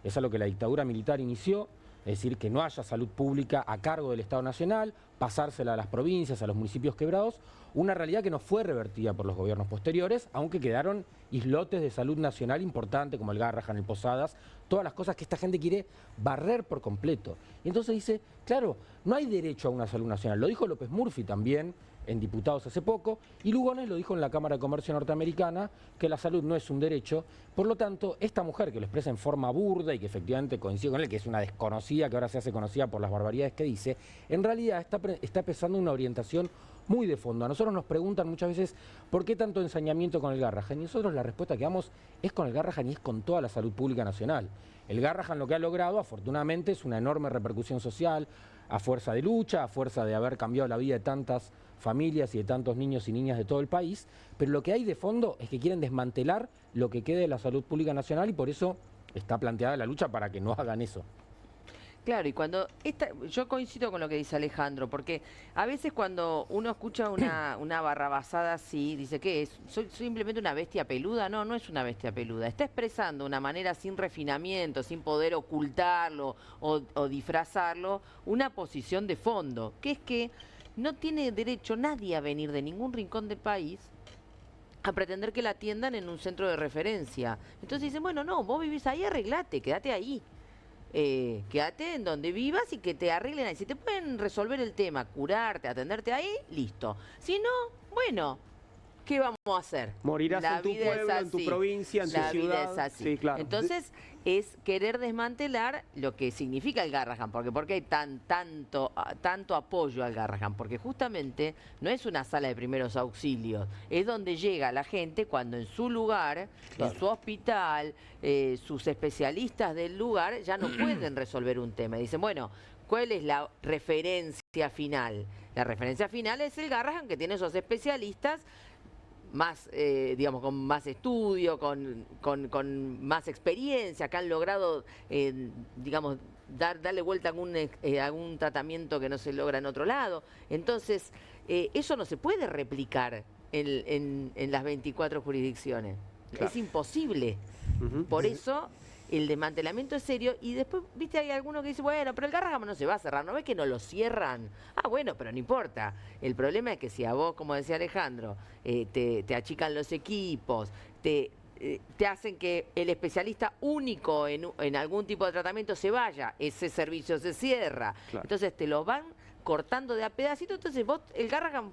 Es algo que la dictadura militar inició, es decir, que no haya salud pública a cargo del Estado Nacional, pasársela a las provincias, a los municipios quebrados, una realidad que no fue revertida por los gobiernos posteriores, aunque quedaron islotes de salud nacional importantes como el Garrahan, el Posadas, todas las cosas que esta gente quiere barrer por completo. Y entonces dice, claro, no hay derecho a una salud nacional, lo dijo López Murphy también en diputados hace poco, y Lugones lo dijo en la Cámara de Comercio norteamericana, que la salud no es un derecho. Por lo tanto, esta mujer que lo expresa en forma burda y que efectivamente coincide con él, que es una desconocida, que ahora se hace conocida por las barbaridades que dice, en realidad está empezando una orientación muy de fondo. A nosotros nos preguntan muchas veces por qué tanto ensañamiento con el Garrahan, y nosotros la respuesta que damos es con el Garrahan y es con toda la salud pública nacional. El Garrahan lo que ha logrado, afortunadamente, es una enorme repercusión social, a fuerza de lucha, a fuerza de haber cambiado la vida de tantas familias y de tantos niños y niñas de todo el país, pero lo que hay de fondo es que quieren desmantelar lo que quede de la salud pública nacional y por eso está planteada la lucha para que no hagan eso. Claro, y cuando yo coincido con lo que dice Alejandro, porque a veces cuando uno escucha una barrabasada así, dice, ¿qué es? ¿Soy simplemente una bestia peluda? No, no es una bestia peluda. Está expresando de una manera sin refinamiento, sin poder ocultarlo o disfrazarlo, una posición de fondo, que es que no tiene derecho nadie a venir de ningún rincón del país a pretender que la atiendan en un centro de referencia. Entonces dicen, bueno, no, vos vivís ahí, arreglate, quédate ahí. Quédate en donde vivas y que te arreglen ahí. Si te pueden resolver el tema, curarte, atenderte ahí, listo. Si no, bueno, ¿qué vamos a hacer? Morirás en tu pueblo, en tu provincia, en tu ciudad. La vida es así. Sí, claro. Entonces, es querer desmantelar lo que significa el Garrahan. ¿Por qué hay tanto apoyo al Garrahan? Porque justamente no es una sala de primeros auxilios, es donde llega la gente cuando en su lugar, claro, en su hospital, sus especialistas del lugar ya no pueden resolver un tema. Y dicen, bueno, ¿cuál es la referencia final? La referencia final es el Garrahan, que tiene esos especialistas más, digamos, con más estudio, con más experiencia, que han logrado, digamos, darle vuelta a algún tratamiento que no se logra en otro lado. Entonces, eso no se puede replicar en las 24 jurisdicciones. Claro. Es imposible. Por eso el desmantelamiento es serio y después, viste, hay alguno que dice, bueno, pero el Garrahan no se va a cerrar, ¿no ves que no lo cierran? Ah, bueno, pero no importa. El problema es que si a vos, como decía Alejandro, te achican los equipos, te hacen que el especialista único en algún tipo de tratamiento se vaya, ese servicio se cierra. Claro. Entonces te lo van cortando de a pedacito, entonces vos, el Garrahan,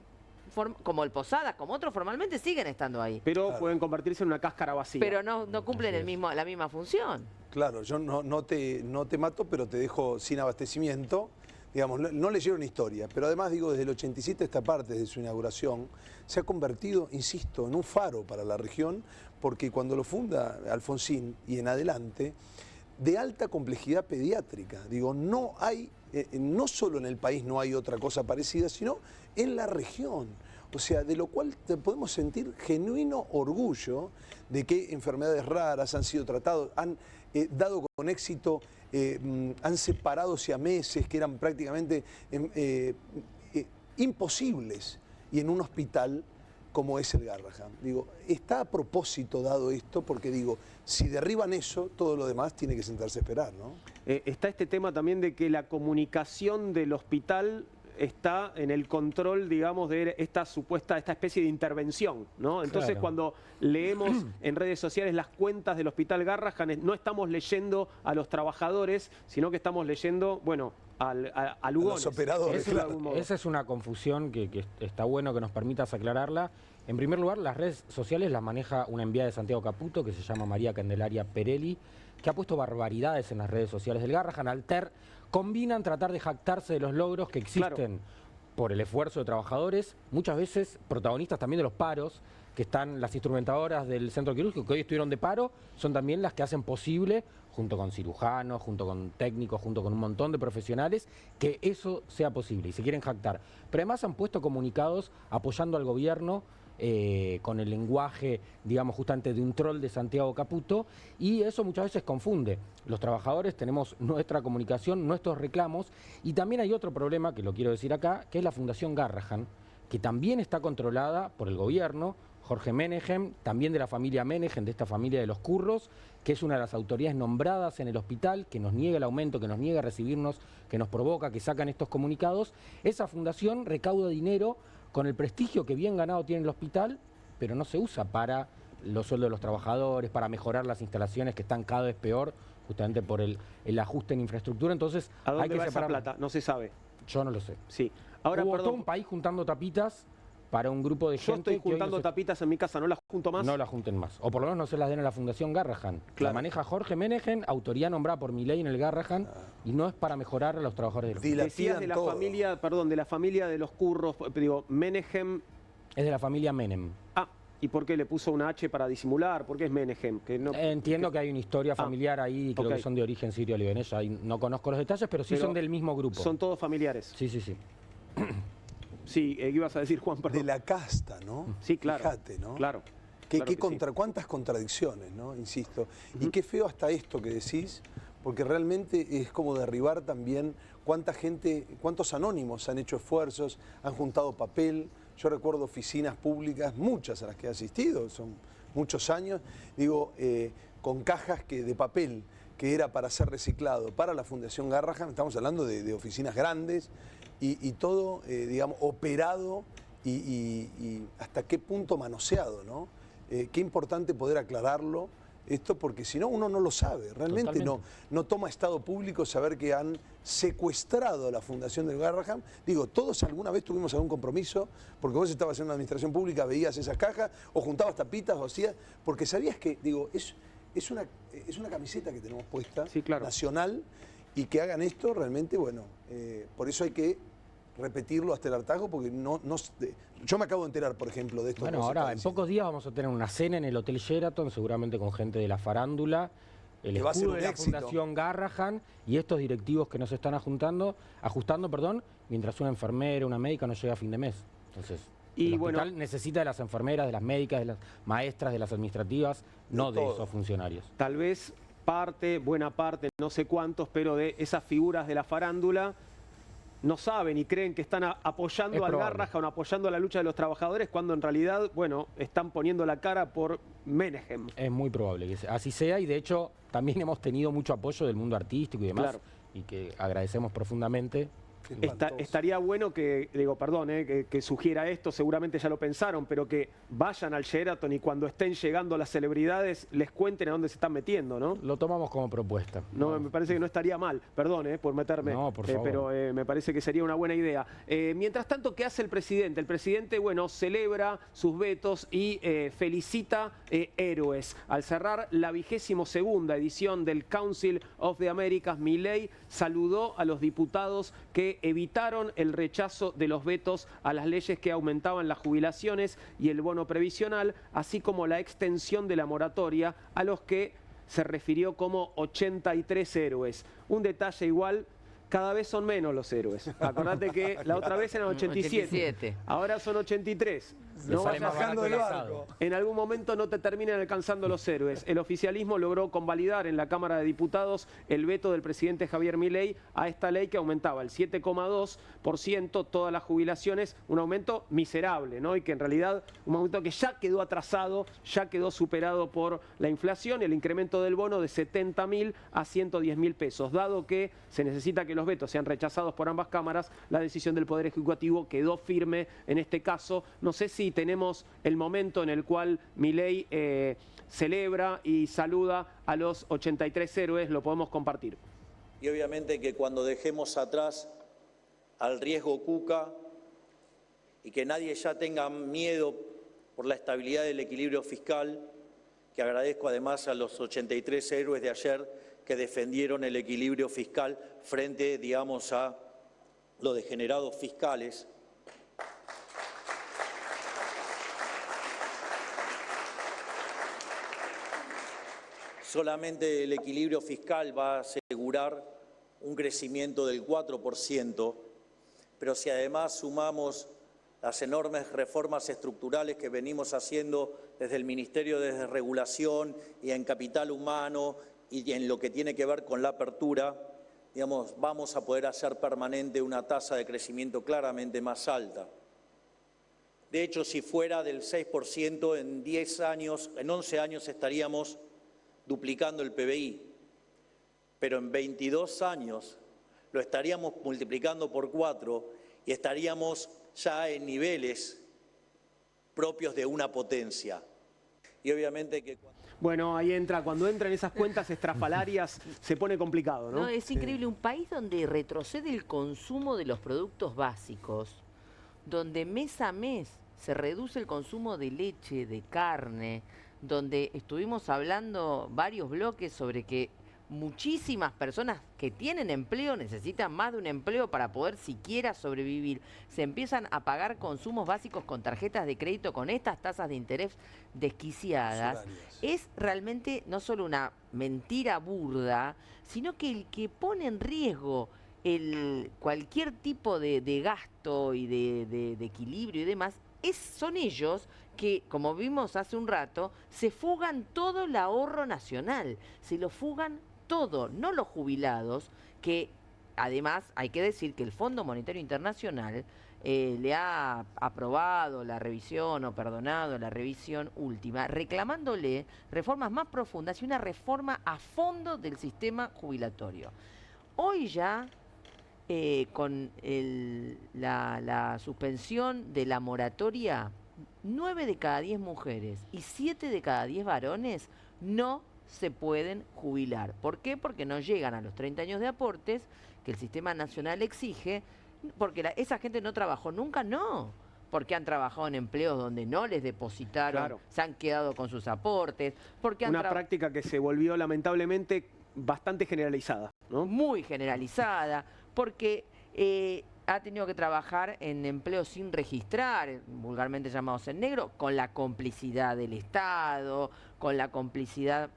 como el Posadas, como otros, formalmente siguen estando ahí. Pero claro, pueden convertirse en una cáscara vacía. Pero no cumplen la misma función. Claro, yo no te mato, pero te dejo sin abastecimiento. Digamos, no leyeron historia, pero además, digo, desde el 87 esta parte, desde su inauguración, se ha convertido, insisto, en un faro para la región, porque cuando lo funda Alfonsín y en adelante, de alta complejidad pediátrica. Digo, no hay, no solo en el país no hay otra cosa parecida, sino en la región. O sea, de lo cual podemos sentir genuino orgullo de que enfermedades raras han sido tratadas, han dado con éxito, han separado siameses que eran prácticamente imposibles, y en un hospital como es el Garrahan. Digo, está a propósito dado esto porque digo, si derriban eso, todo lo demás tiene que sentarse a esperar, ¿no? Está este tema también de que la comunicación del hospital está en el control, digamos, de esta especie de intervención, ¿no? Entonces, claro, cuando leemos en redes sociales las cuentas del Hospital Garrahan, no estamos leyendo a los trabajadores, sino que estamos leyendo, bueno, a Lugones. A los operadores, claro. Esa es una confusión que está bueno que nos permitas aclararla. En primer lugar, las redes sociales las maneja una enviada de Santiago Caputo, que se llama María Candelaria Perelli, que ha puesto barbaridades en las redes sociales del Garrahan. Combinan tratar de jactarse de los logros que existen, claro, por el esfuerzo de trabajadores, muchas veces protagonistas también de los paros, que están las instrumentadoras del centro quirúrgico, que hoy estuvieron de paro, son también las que hacen posible, junto con cirujanos, junto con técnicos, junto con un montón de profesionales, que eso sea posible y se quieren jactar. Pero además han puesto comunicados apoyando al gobierno, con el lenguaje, digamos, justamente de un troll de Santiago Caputo, y eso muchas veces confunde. Los trabajadores tenemos nuestra comunicación, nuestros reclamos, y también hay otro problema, que lo quiero decir acá, que es la Fundación Garrahan, que también está controlada por el gobierno. Jorge Menehem, también de la familia Menehem, de esta familia de los Curros, que es una de las autoridades nombradas en el hospital, que nos niega el aumento, que nos niega recibirnos, que nos provoca, que sacan estos comunicados. Esa fundación recauda dinero con el prestigio que bien ganado tiene el hospital, pero no se usa para los sueldos de los trabajadores, para mejorar las instalaciones que están cada vez peor, justamente por el ajuste en infraestructura. Entonces, ¿a dónde va esa plata? No se sabe. Yo no lo sé. Sí. Ahora, hubo todo un país juntando tapitas para un grupo de Yo gente... estoy juntando tapitas en mi casa, ¿no las junto más? No las junten más. O por lo menos no se las den a la Fundación Garrahan. La maneja Jorge Menegen, autoría nombrada por Milei en el Garrahan, y no es para mejorar a los trabajadores de los... Decías de la familia, perdón, de la familia de los Curros, digo, Menegen... Es de la familia Menem. Ah, ¿y por qué le puso una H para disimular? ¿Por qué es Menegen? Que no... Entiendo que hay una historia familiar ahí, creo que son de origen sirio-libanés, ahí no conozco los detalles, pero sí son del mismo grupo. Son todos familiares. Sí, sí, sí. Sí, ¿qué ibas a decir, Juan? Perdón. De la casta, ¿no? Sí, claro. Fíjate, ¿no? Claro. ¿Cuántas contradicciones, ¿no? Insisto. Y qué feo hasta esto que decís, porque realmente es como derribar también cuánta gente, cuántos anónimos han hecho esfuerzos, han juntado papel. Yo recuerdo oficinas públicas, muchas a las que he asistido, son muchos años, digo, con cajas de papel que era para ser reciclado para la Fundación Garrahan, estamos hablando de oficinas grandes, y todo, digamos, operado y hasta qué punto manoseado, ¿no? Qué importante poder aclararlo esto, porque si no, uno no lo sabe. Realmente no toma Estado público saber que han secuestrado a la Fundación del Garrahan. Digo, todos alguna vez tuvimos algún compromiso, porque vos estabas en una administración pública, veías esas cajas, o juntabas tapitas, o hacías, porque sabías que, digo, es una camiseta que tenemos puesta, nacional, y que hagan esto realmente, bueno, por eso hay que repetirlo hasta el hartazgo, porque yo me acabo de enterar, por ejemplo, de esto. Bueno, ahora en pocos días vamos a tener una cena en el Hotel Sheraton, seguramente con gente de la farándula, el escudo de la Fundación Garrahan y estos directivos que nos están ajustando, mientras una enfermera, una médica no llega a fin de mes. Entonces, el hospital necesita de las enfermeras, de las médicas, de las maestras, de las administrativas, no de esos funcionarios. Tal vez buena parte, no sé cuántos, pero de esas figuras de la farándula no saben y creen que están apoyando al Garrahan o apoyando la lucha de los trabajadores, cuando en realidad, bueno, están poniendo la cara por Menegen. Es muy probable que así sea, y de hecho también hemos tenido mucho apoyo del mundo artístico y demás, y que agradecemos profundamente. Estaría bueno que, que sugiera esto, seguramente ya lo pensaron, pero que vayan al Sheraton y cuando estén llegando las celebridades les cuenten a dónde se están metiendo, ¿no? Lo tomamos como propuesta. No, me parece que no estaría mal, perdón por meterme, por favor. Pero me parece que sería una buena idea. Mientras tanto, ¿qué hace el presidente? El presidente, bueno, celebra sus vetos y felicita héroes. Al cerrar la 22ª edición del Council of the Americas, Milei saludó a los diputados que evitaron el rechazo de los vetos a las leyes que aumentaban las jubilaciones y el bono previsional, así como la extensión de la moratoria, a los que se refirió como 83 héroes. Un detalle igual, cada vez son menos los héroes. Acordate que la otra vez eran 87. Ahora son 83. No vayas bajando el barco. En algún momento no te terminan alcanzando los héroes. El oficialismo logró convalidar en la Cámara de Diputados el veto del presidente Javier Milei a esta ley que aumentaba el 7,2% todas las jubilaciones, un aumento miserable, ¿no? Y que en realidad un aumento que ya quedó atrasado, ya quedó superado por la inflación y el incremento del bono de 70.000 a 110.000 pesos. Dado que se necesita que los vetos sean rechazados por ambas cámaras, la decisión del Poder Ejecutivo quedó firme en este caso. No sé si tenemos el momento en el cual Milei celebra y saluda a los 83 héroes, lo podemos compartir. Y obviamente que cuando dejemos atrás al riesgo Cuca y que nadie ya tenga miedo por la estabilidad del equilibrio fiscal, que agradezco además a los 83 héroes de ayer que defendieron el equilibrio fiscal frente, digamos, a los degenerados fiscales. Solamente el equilibrio fiscal va a asegurar un crecimiento del 4%, pero si además sumamos las enormes reformas estructurales que venimos haciendo desde el Ministerio de Desregulación y en capital humano y en lo que tiene que ver con la apertura, digamos, vamos a poder hacer permanente una tasa de crecimiento claramente más alta. De hecho, si fuera del 6%, en 10 años, en 11 años estaríamos duplicando el PBI, pero en 22 años lo estaríamos multiplicando por 4 y estaríamos ya en niveles propios de una potencia. Y obviamente que... Bueno, ahí cuando entran esas cuentas estrafalarias se pone complicado, ¿no? No, es increíble, un país donde retrocede el consumo de los productos básicos, donde mes a mes se reduce el consumo de leche, de carne, donde estuvimos hablando varios bloques sobre que muchísimas personas que tienen empleo necesitan más de un empleo para poder siquiera sobrevivir. Se empiezan a pagar consumos básicos con tarjetas de crédito con estas tasas de interés desquiciadas. Es realmente no solo una mentira burda, sino que el que pone en riesgo cualquier tipo de gasto y de equilibrio y demás, son ellos que, como vimos hace un rato, se fugan todo el ahorro nacional, se lo fugan todo, no los jubilados, que además hay que decir que el Fondo Monetario Internacional le ha aprobado la revisión o perdonado la revisión última, reclamándole reformas más profundas y una reforma a fondo del sistema jubilatorio. Hoy ya, con la suspensión de la moratoria, 9 de cada 10 mujeres y 7 de cada 10 varones no se pueden jubilar. ¿Por qué? Porque no llegan a los 30 años de aportes que el sistema nacional exige, porque esa gente no trabajó nunca, no. Porque han trabajado en empleos donde no les depositaron, se han quedado con sus aportes. Porque una práctica que se volvió lamentablemente bastante generalizada, ¿no? Muy generalizada, porque ha tenido que trabajar en empleos sin registrar, vulgarmente llamados en negro, con la complicidad del Estado, con la complicidad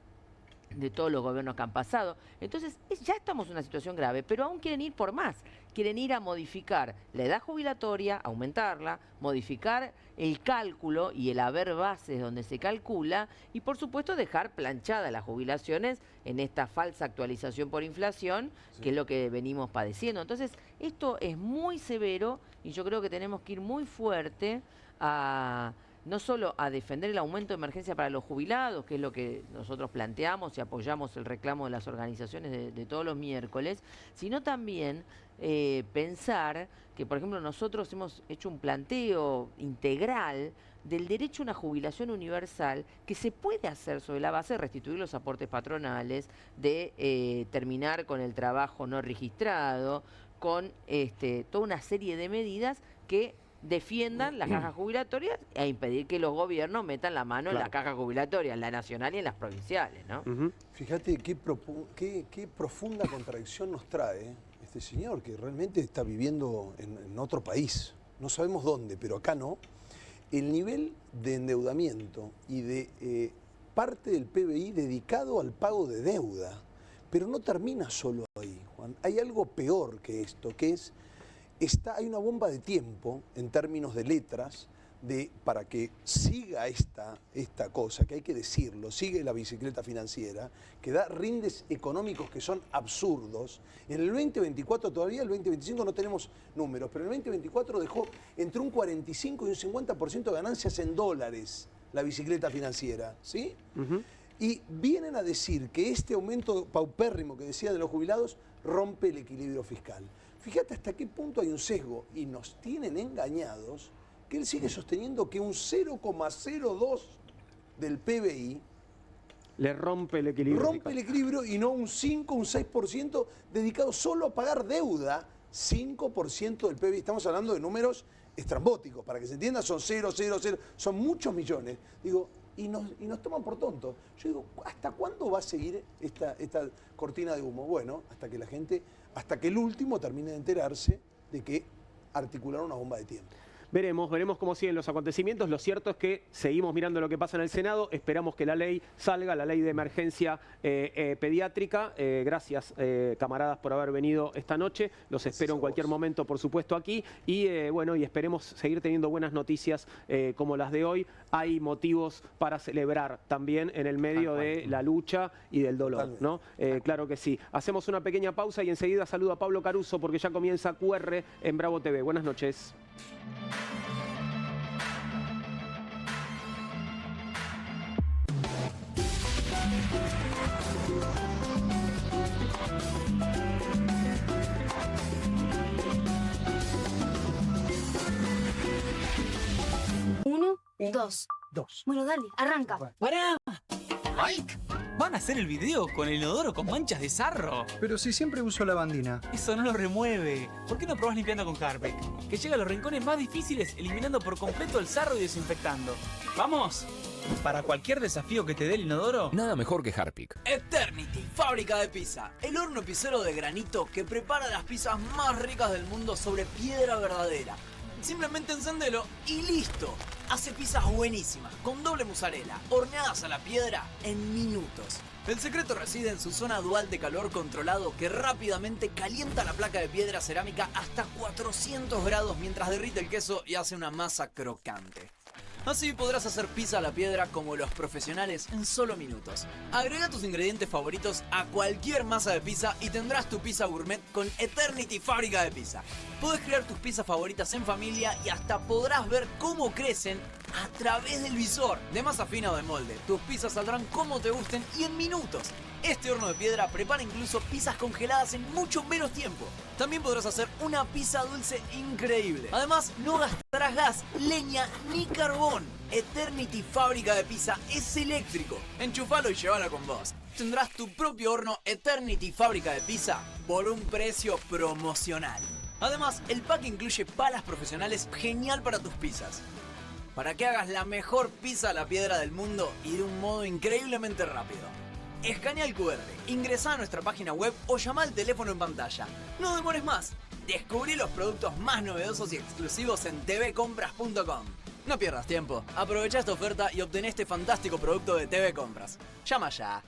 de todos los gobiernos que han pasado. Entonces, ya estamos en una situación grave, pero aún quieren ir por más. Quieren ir a modificar la edad jubilatoria, aumentarla, modificar el cálculo y el haber bases donde se calcula y, por supuesto, dejar planchadas las jubilaciones en esta falsa actualización por inflación, que es lo que venimos padeciendo. Entonces, esto es muy severo y yo creo que tenemos que ir muy fuerte no solo a defender el aumento de emergencia para los jubilados, que es lo que nosotros planteamos y apoyamos el reclamo de las organizaciones de todos los miércoles, sino también pensar que, por ejemplo, nosotros hemos hecho un planteo integral del derecho a una jubilación universal que se puede hacer sobre la base de restituir los aportes patronales, de terminar con el trabajo no registrado, con toda una serie de medidas que defiendan las cajas jubilatorias e impedir que los gobiernos metan la mano en las cajas jubilatorias, en la nacional y en las provinciales, ¿no? Fíjate qué profunda contradicción nos trae este señor, que realmente está viviendo en otro país. No sabemos dónde, pero acá no. El nivel de endeudamiento y de parte del PBI dedicado al pago de deuda. Pero no termina solo ahí, Juan. Hay algo peor que esto, que es hay una bomba de tiempo en términos de letras para que siga esta cosa, que hay que decirlo, sigue la bicicleta financiera, que da rindes económicos que son absurdos. En el 2024 todavía, el 2025 no tenemos números, pero el 2024 dejó entre un 45 y un 50% de ganancias en dólares la bicicleta financiera, ¿sí? Y vienen a decir que este aumento paupérrimo que decía de los jubilados rompe el equilibrio fiscal. Fíjate hasta qué punto hay un sesgo y nos tienen engañados, que él sigue sosteniendo que un 0,02 del PBI le rompe el equilibrio. Rompe el equilibrio y no un 5, un 6% dedicado solo a pagar deuda, 5% del PBI. Estamos hablando de números estrambóticos, para que se entienda, son 0, son muchos millones. Digo, y nos toman por tontos. Yo digo, ¿hasta cuándo va a seguir esta cortina de humo? Bueno, hasta que el último termine de enterarse de que articularon una bomba de tiempo. Veremos cómo siguen los acontecimientos. Lo cierto es que seguimos mirando lo que pasa en el Senado. Esperamos que la ley salga, la ley de emergencia pediátrica. Gracias, camaradas, por haber venido esta noche. Los espero en cualquier momento, por supuesto, aquí. Y bueno, y esperemos seguir teniendo buenas noticias como las de hoy. Hay motivos para celebrar también en el medio de la lucha y del dolor, ¿no? Claro que sí. Hacemos una pequeña pausa y enseguida saludo a Pablo Caruso porque ya comienza QR en Bravo TV. Buenas noches. Uno, dos. Bueno, dale, arranca. ¡Pará! ¡Mike! ¿Van a hacer el video con el inodoro con manchas de sarro? Pero si siempre uso lavandina. Eso no lo remueve. ¿Por qué no probás limpiando con Harpic? Que llega a los rincones más difíciles eliminando por completo el sarro y desinfectando. ¡Vamos! Para cualquier desafío que te dé el inodoro, nada mejor que Harpic. Eternity, fábrica de pizza. El horno pizzero de granito que prepara las pizzas más ricas del mundo sobre piedra verdadera. Simplemente encendelo y listo. Hace pizzas buenísimas, con doble mozzarella, horneadas a la piedra en minutos. El secreto reside en su zona dual de calor controlado que rápidamente calienta la placa de piedra cerámica hasta 400 grados mientras derrite el queso y hace una masa crocante. Así podrás hacer pizza a la piedra como los profesionales en solo minutos. Agrega tus ingredientes favoritos a cualquier masa de pizza y tendrás tu pizza gourmet con Eternity Fábrica de Pizza. Podés crear tus pizzas favoritas en familia y hasta podrás ver cómo crecen a través del visor. De masa fina o de molde, tus pizzas saldrán como te gusten y en minutos. Este horno de piedra prepara incluso pizzas congeladas en mucho menos tiempo. También podrás hacer una pizza dulce increíble. Además, no gastarás gas, leña ni carbón. Eternity Fábrica de Pizza es eléctrico. Enchufalo y llévalo con vos. Tendrás tu propio horno Eternity Fábrica de Pizza por un precio promocional. Además, el pack incluye palas profesionales genial para tus pizzas. Para que hagas la mejor pizza a la piedra del mundo y de un modo increíblemente rápido. Escanea el QR, ingresa a nuestra página web o llama al teléfono en pantalla. No demores más. Descubrí los productos más novedosos y exclusivos en tvcompras.com. No pierdas tiempo. Aprovecha esta oferta y obtén este fantástico producto de TV Compras. Llama ya.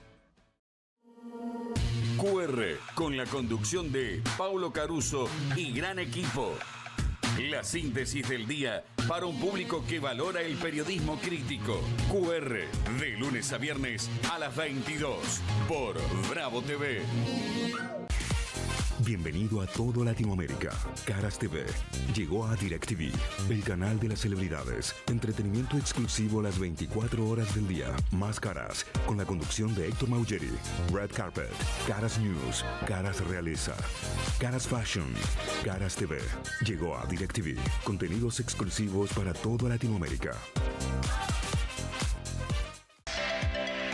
QR, con la conducción de Paulo Caruso y gran equipo. La síntesis del día para un público que valora el periodismo crítico. QR, de lunes a viernes a las 22 por Bravo TV. Bienvenido a todo Latinoamérica. Caras TV llegó a DirecTV, el canal de las celebridades. Entretenimiento exclusivo las 24 horas del día. Más Caras, con la conducción de Héctor Maugeri. Red Carpet, Caras News, Caras Realeza, Caras Fashion, Caras TV. Llegó a DirecTV. Contenidos exclusivos para toda Latinoamérica.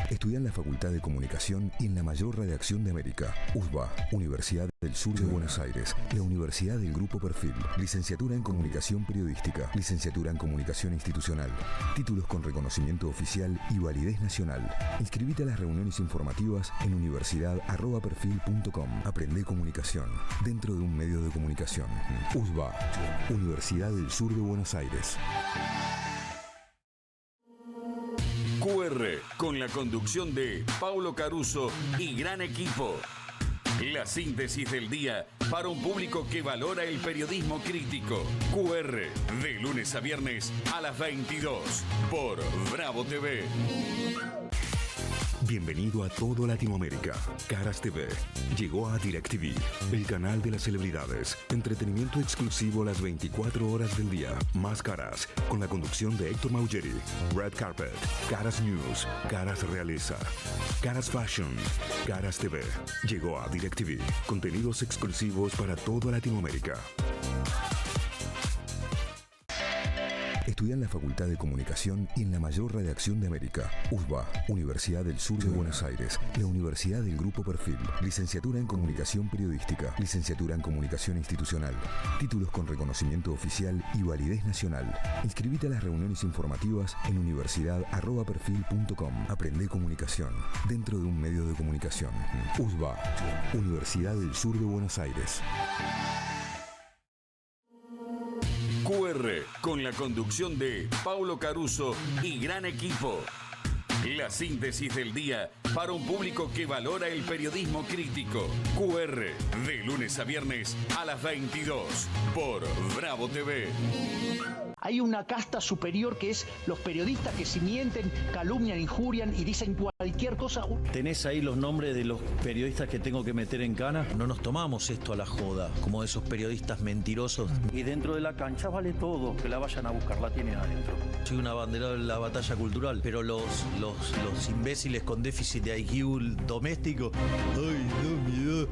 Estudia en la Facultad de Comunicación y en la mayor redacción de América. USBA, Universidad del Sur de Buenos Aires. La Universidad del Grupo Perfil. Licenciatura en Comunicación Periodística. Licenciatura en Comunicación Institucional. Títulos con reconocimiento oficial y validez nacional. Inscribite a las reuniones informativas en universidad@perfil.com. Aprende comunicación dentro de un medio de comunicación. USBA, Universidad del Sur de Buenos Aires. QR, con la conducción de Paulo Caruso y gran equipo. La síntesis del día para un público que valora el periodismo crítico. QR, de lunes a viernes a las 22 por Bravo TV. Bienvenido a todo Latinoamérica. Caras TV llegó a DirecTV, el canal de las celebridades. Entretenimiento exclusivo las 24 horas del día. Más Caras, con la conducción de Héctor Maugeri. Red Carpet, Caras News, Caras Realeza, Caras Fashion, Caras TV. Llegó a DirecTV. Contenidos exclusivos para toda Latinoamérica. Estudia en la Facultad de Comunicación y en la mayor redacción de América. USBA, Universidad del Sur de Buenos Aires. La Universidad del Grupo Perfil. Licenciatura en Comunicación Periodística. Licenciatura en Comunicación Institucional. Títulos con reconocimiento oficial y validez nacional. Inscribite a las reuniones informativas en universidad@perfil.com. Aprende comunicación dentro de un medio de comunicación. USBA, Universidad del Sur de Buenos Aires. QR, con la conducción de Paulo Caruso y gran equipo. La síntesis del día para un público que valora el periodismo crítico. QR, de lunes a viernes a las 22 por Bravo TV. Hay una casta superior que es los periodistas que si mienten, calumnian, injurian y dicen cualquier cosa. ¿Tenés ahí los nombres de los periodistas que tengo que meter en cana? No nos tomamos esto a la joda, como esos periodistas mentirosos. Y dentro de la cancha vale todo, que la vayan a buscar, la tienen adentro. Soy un abanderado de la batalla cultural, pero los imbéciles con déficit de IQ doméstico, ¡ay, no, miedo!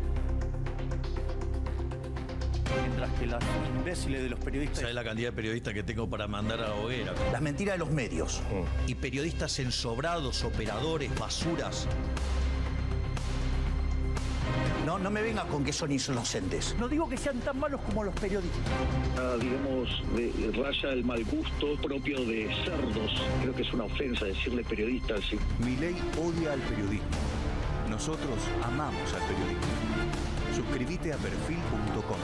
Mientras que las imbéciles de los periodistas... ¿Sabes la cantidad de periodistas que tengo para mandar a la hoguera? Las mentiras de los medios. Y periodistas ensobrados, operadores, basuras. No me venga con que son inocentes. No digo que sean tan malos como los periodistas. Digamos, raya el mal gusto propio de cerdos. Creo que es una ofensa decirle periodistas. Sí. Milei odia al periodismo. Nosotros amamos al periodismo. Suscríbete a perfil.com.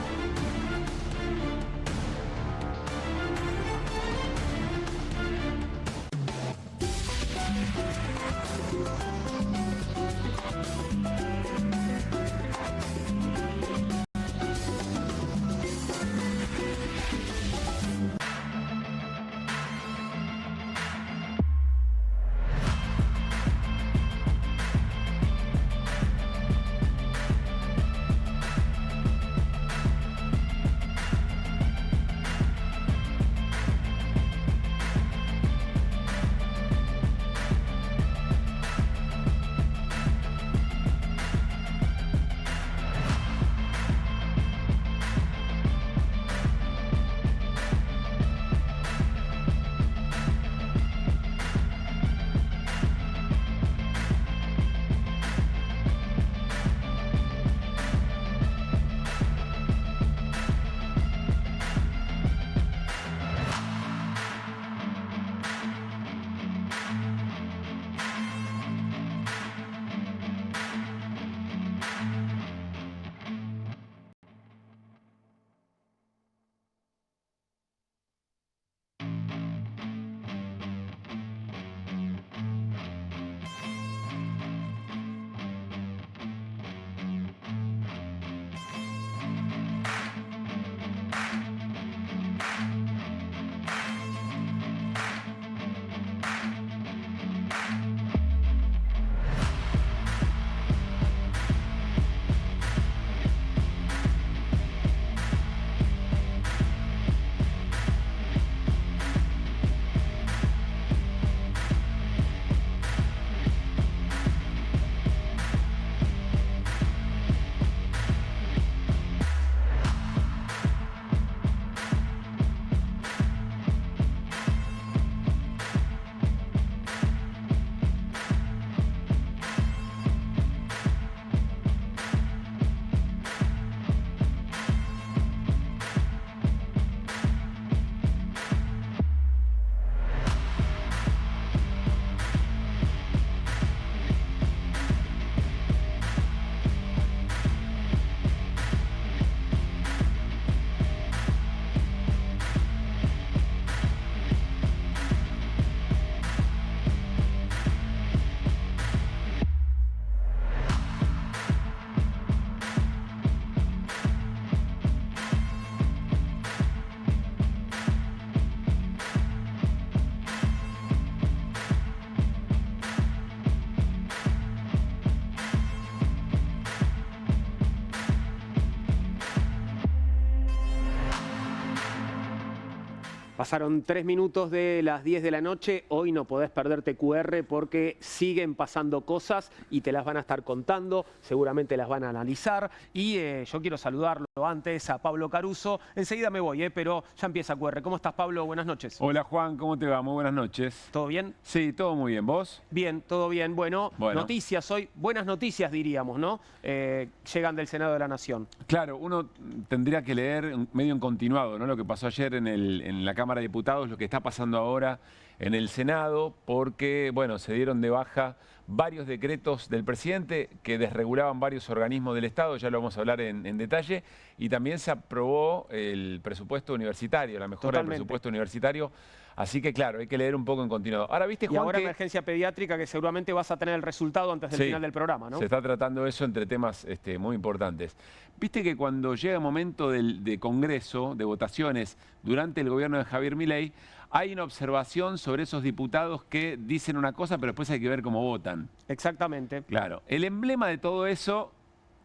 Pasaron 3 minutos de las 10 de la noche. Hoy no podés perderte QR porque siguen pasando cosas y te las van a estar contando. Seguramente las van a analizar. Y yo quiero saludarlo antes a Pablo Caruso. Enseguida me voy, pero ya empieza QR. ¿Cómo estás, Pablo? Buenas noches. Hola, Juan. ¿Cómo te va? Muy buenas noches. ¿Todo bien? Sí, todo muy bien. ¿Vos? Bien, todo bien. Bueno, noticias hoy. Buenas noticias, diríamos, ¿no? Llegan del Senado de la Nación. Claro, uno tendría que leer medio en continuado, ¿no? Lo que pasó ayer en la Cámara de Diputados, lo que está pasando ahora en el Senado, porque, bueno, se dieron de baja varios decretos del presidente que desregulaban varios organismos del Estado, ya lo vamos a hablar en detalle, y también se aprobó el presupuesto universitario, la mejora del presupuesto universitario. Así que, claro, hay que leer un poco en continuado. Ahora, ¿viste, Juan? Y ahora emergencia pediátrica, que seguramente vas a tener el resultado antes del final del programa, ¿no? Se está tratando eso entre temas muy importantes. Viste que cuando llega el momento de Congreso, de votaciones, durante el gobierno de Javier Milei, hay una observación sobre esos diputados que dicen una cosa, pero después hay que ver cómo votan. Exactamente. Claro. El emblema de todo eso,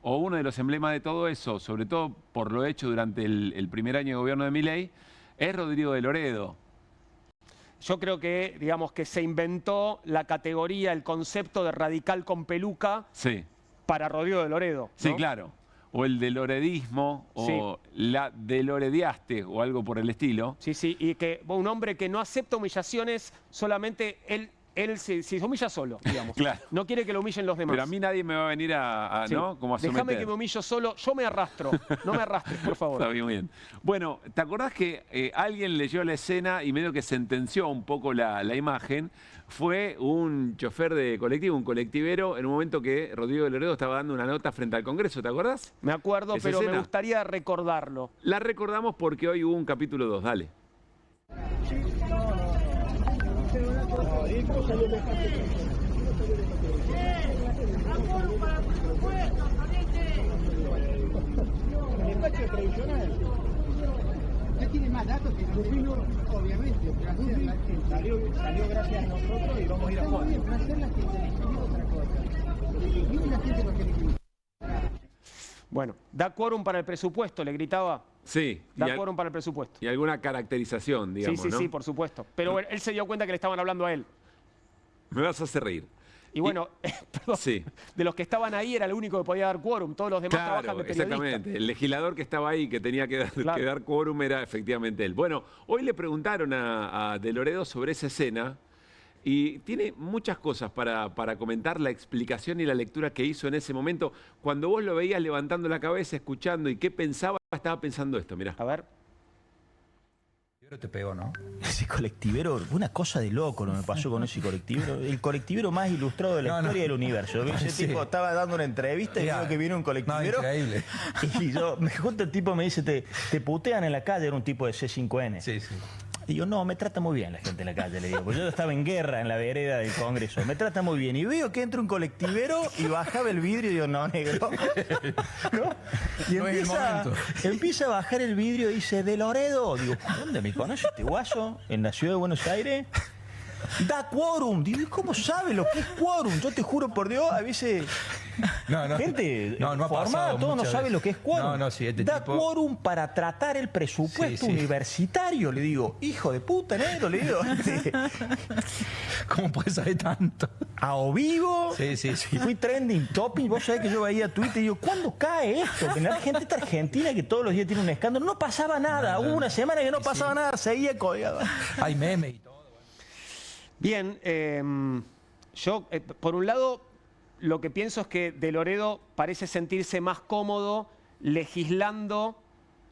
o uno de los emblemas de todo eso, sobre todo por lo hecho durante el primer año de gobierno de Milei, es Rodrigo de Loredo. Yo creo que, digamos, que se inventó la categoría, el concepto de radical con peluca para Rodrigo de Loredo, ¿no? Sí, claro. O el deloredismo, o la delorediaste, o algo por el estilo. Sí, sí, y que un hombre que no acepta humillaciones, solamente él él se humilla solo, digamos. Claro. No quiere que lo humillen los demás. Pero a mí nadie me va a venir Sí. ¿no? Como a someter. Déjame que me humillo solo, yo me arrastro. No me arrastres, por favor. Está bien, bien. Bueno, ¿te acordás que alguien leyó la escena y medio que sentenció un poco la imagen? Fue un chofer de colectivo, un colectivero, en un momento que Rodrigo de Loredo estaba dando una nota frente al Congreso, ¿te acordás? Me acuerdo, pero escena? me gustaría recordarlo. La recordamos porque hoy hubo un capítulo 2, dale. El despacho tradicional ya tiene más datos que nosotros, obviamente. Salió gracias a nosotros y vamos a ir a fondo. Bueno, da quórum para el presupuesto, le gritaba. Sí. Da quórum para el presupuesto. Y alguna caracterización, digamos, sí, ¿no? sí, por supuesto. Pero bueno, él se dio cuenta que le estaban hablando a él. Me vas a hacer reír. Y bueno, perdón, Sí. de los que estaban ahí era el único que podía dar quórum. Todos los demás trabajan Claro, de periodista. exactamente. El legislador que estaba ahí, que tenía que dar quórum, era efectivamente él. Bueno, hoy le preguntaron a De Loredo sobre esa escena y tiene muchas cosas para comentar, la explicación y la lectura que hizo en ese momento. Cuando vos lo veías levantando la cabeza, escuchando y qué pensaba, estaba pensando esto, mirá. A ver. Te pegó, ¿no? Ese colectivero, una cosa de loco lo que me pasó con ese colectivero. El colectivero más ilustrado de la historia del universo. Ese tipo estaba dando una entrevista y veo que viene un colectivero. Increíble. Y yo, me junto el tipo, me dice, te putean en la calle, era un tipo de C5N. Sí, sí. Y yo, no, me trata muy bien la gente en la calle, le digo. Pues yo estaba en guerra en la vereda del Congreso. Me trata muy bien. Y veo que entra un colectivero y bajaba el vidrio y digo, no, negro. ¿No? Y no es el momento. empieza a bajar el vidrio y dice, De Loredo. Digo, ¿dónde me conoce este guaso? ¿En la ciudad de Buenos Aires? Da quórum. Digo, ¿cómo sabe lo que es quórum? Yo te juro por Dios, a veces... gente formada, todo no sabe lo que es quórum. Da quórum para tratar el presupuesto universitario. Le digo, hijo de puta, negro, le digo. ¿Cómo puedes saber tanto? A o vivo. Sí. Fui trending topic. Vos sabés que yo veía Twitter y digo, ¿cuándo cae esto? Que en la gente esta argentina que todos los días tiene un escándalo. No pasaba nada. Hubo una semana que no pasaba nada. Seguía colgado. Hay memes y todo. Bien, yo, por un lado, lo que pienso es que De Loredo parece sentirse más cómodo legislando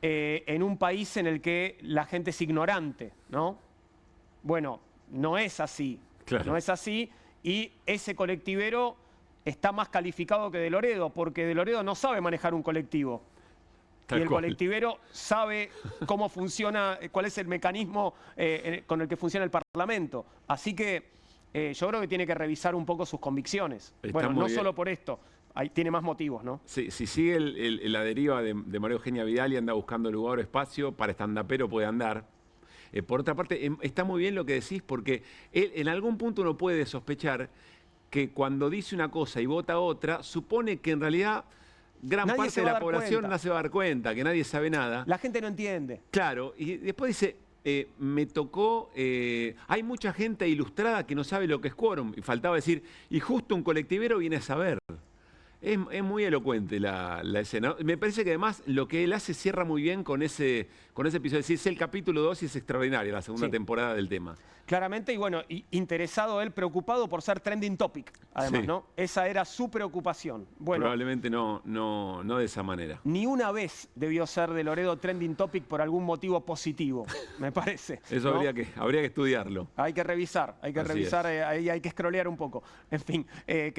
en un país en el que la gente es ignorante, ¿no? Bueno, no es así. Claro. No es así. Y ese colectivero está más calificado que De Loredo, porque De Loredo no sabe manejar un colectivo. Tal y el cual. colectivero sabe cómo funciona, cuál es el mecanismo con el que funciona el Parlamento. Así que yo creo que tiene que revisar un poco sus convicciones. Está Bueno, muy no bien. solo por esto, tiene más motivos, ¿no? Si sigue la deriva de María Eugenia Vidal y anda buscando lugar o espacio, para estandapero puede andar. Por otra parte, está muy bien lo que decís, porque él en algún punto uno puede sospechar que cuando dice una cosa y vota otra, supone que en realidad gran Nadie parte se de va a la dar población cuenta. no se va a dar cuenta, que nadie sabe nada. La gente no entiende. Claro, y después dice, me tocó, hay mucha gente ilustrada que no sabe lo que es quórum, y faltaba decir, y justo un colectivero viene a saber. Es muy elocuente la escena. Me parece que además lo que él hace cierra muy bien con ese episodio. Es el capítulo 2 y es extraordinaria la segunda temporada del tema. Claramente, y bueno, interesado él, preocupado por ser trending topic, además, Sí. ¿no? Esa era su preocupación. Bueno, Probablemente no de esa manera. ni una vez debió ser De Loredo trending topic por algún motivo positivo, me parece. Eso ¿no? habría que estudiarlo. Hay que revisar, Así ahí hay que scrollear un poco. En fin, que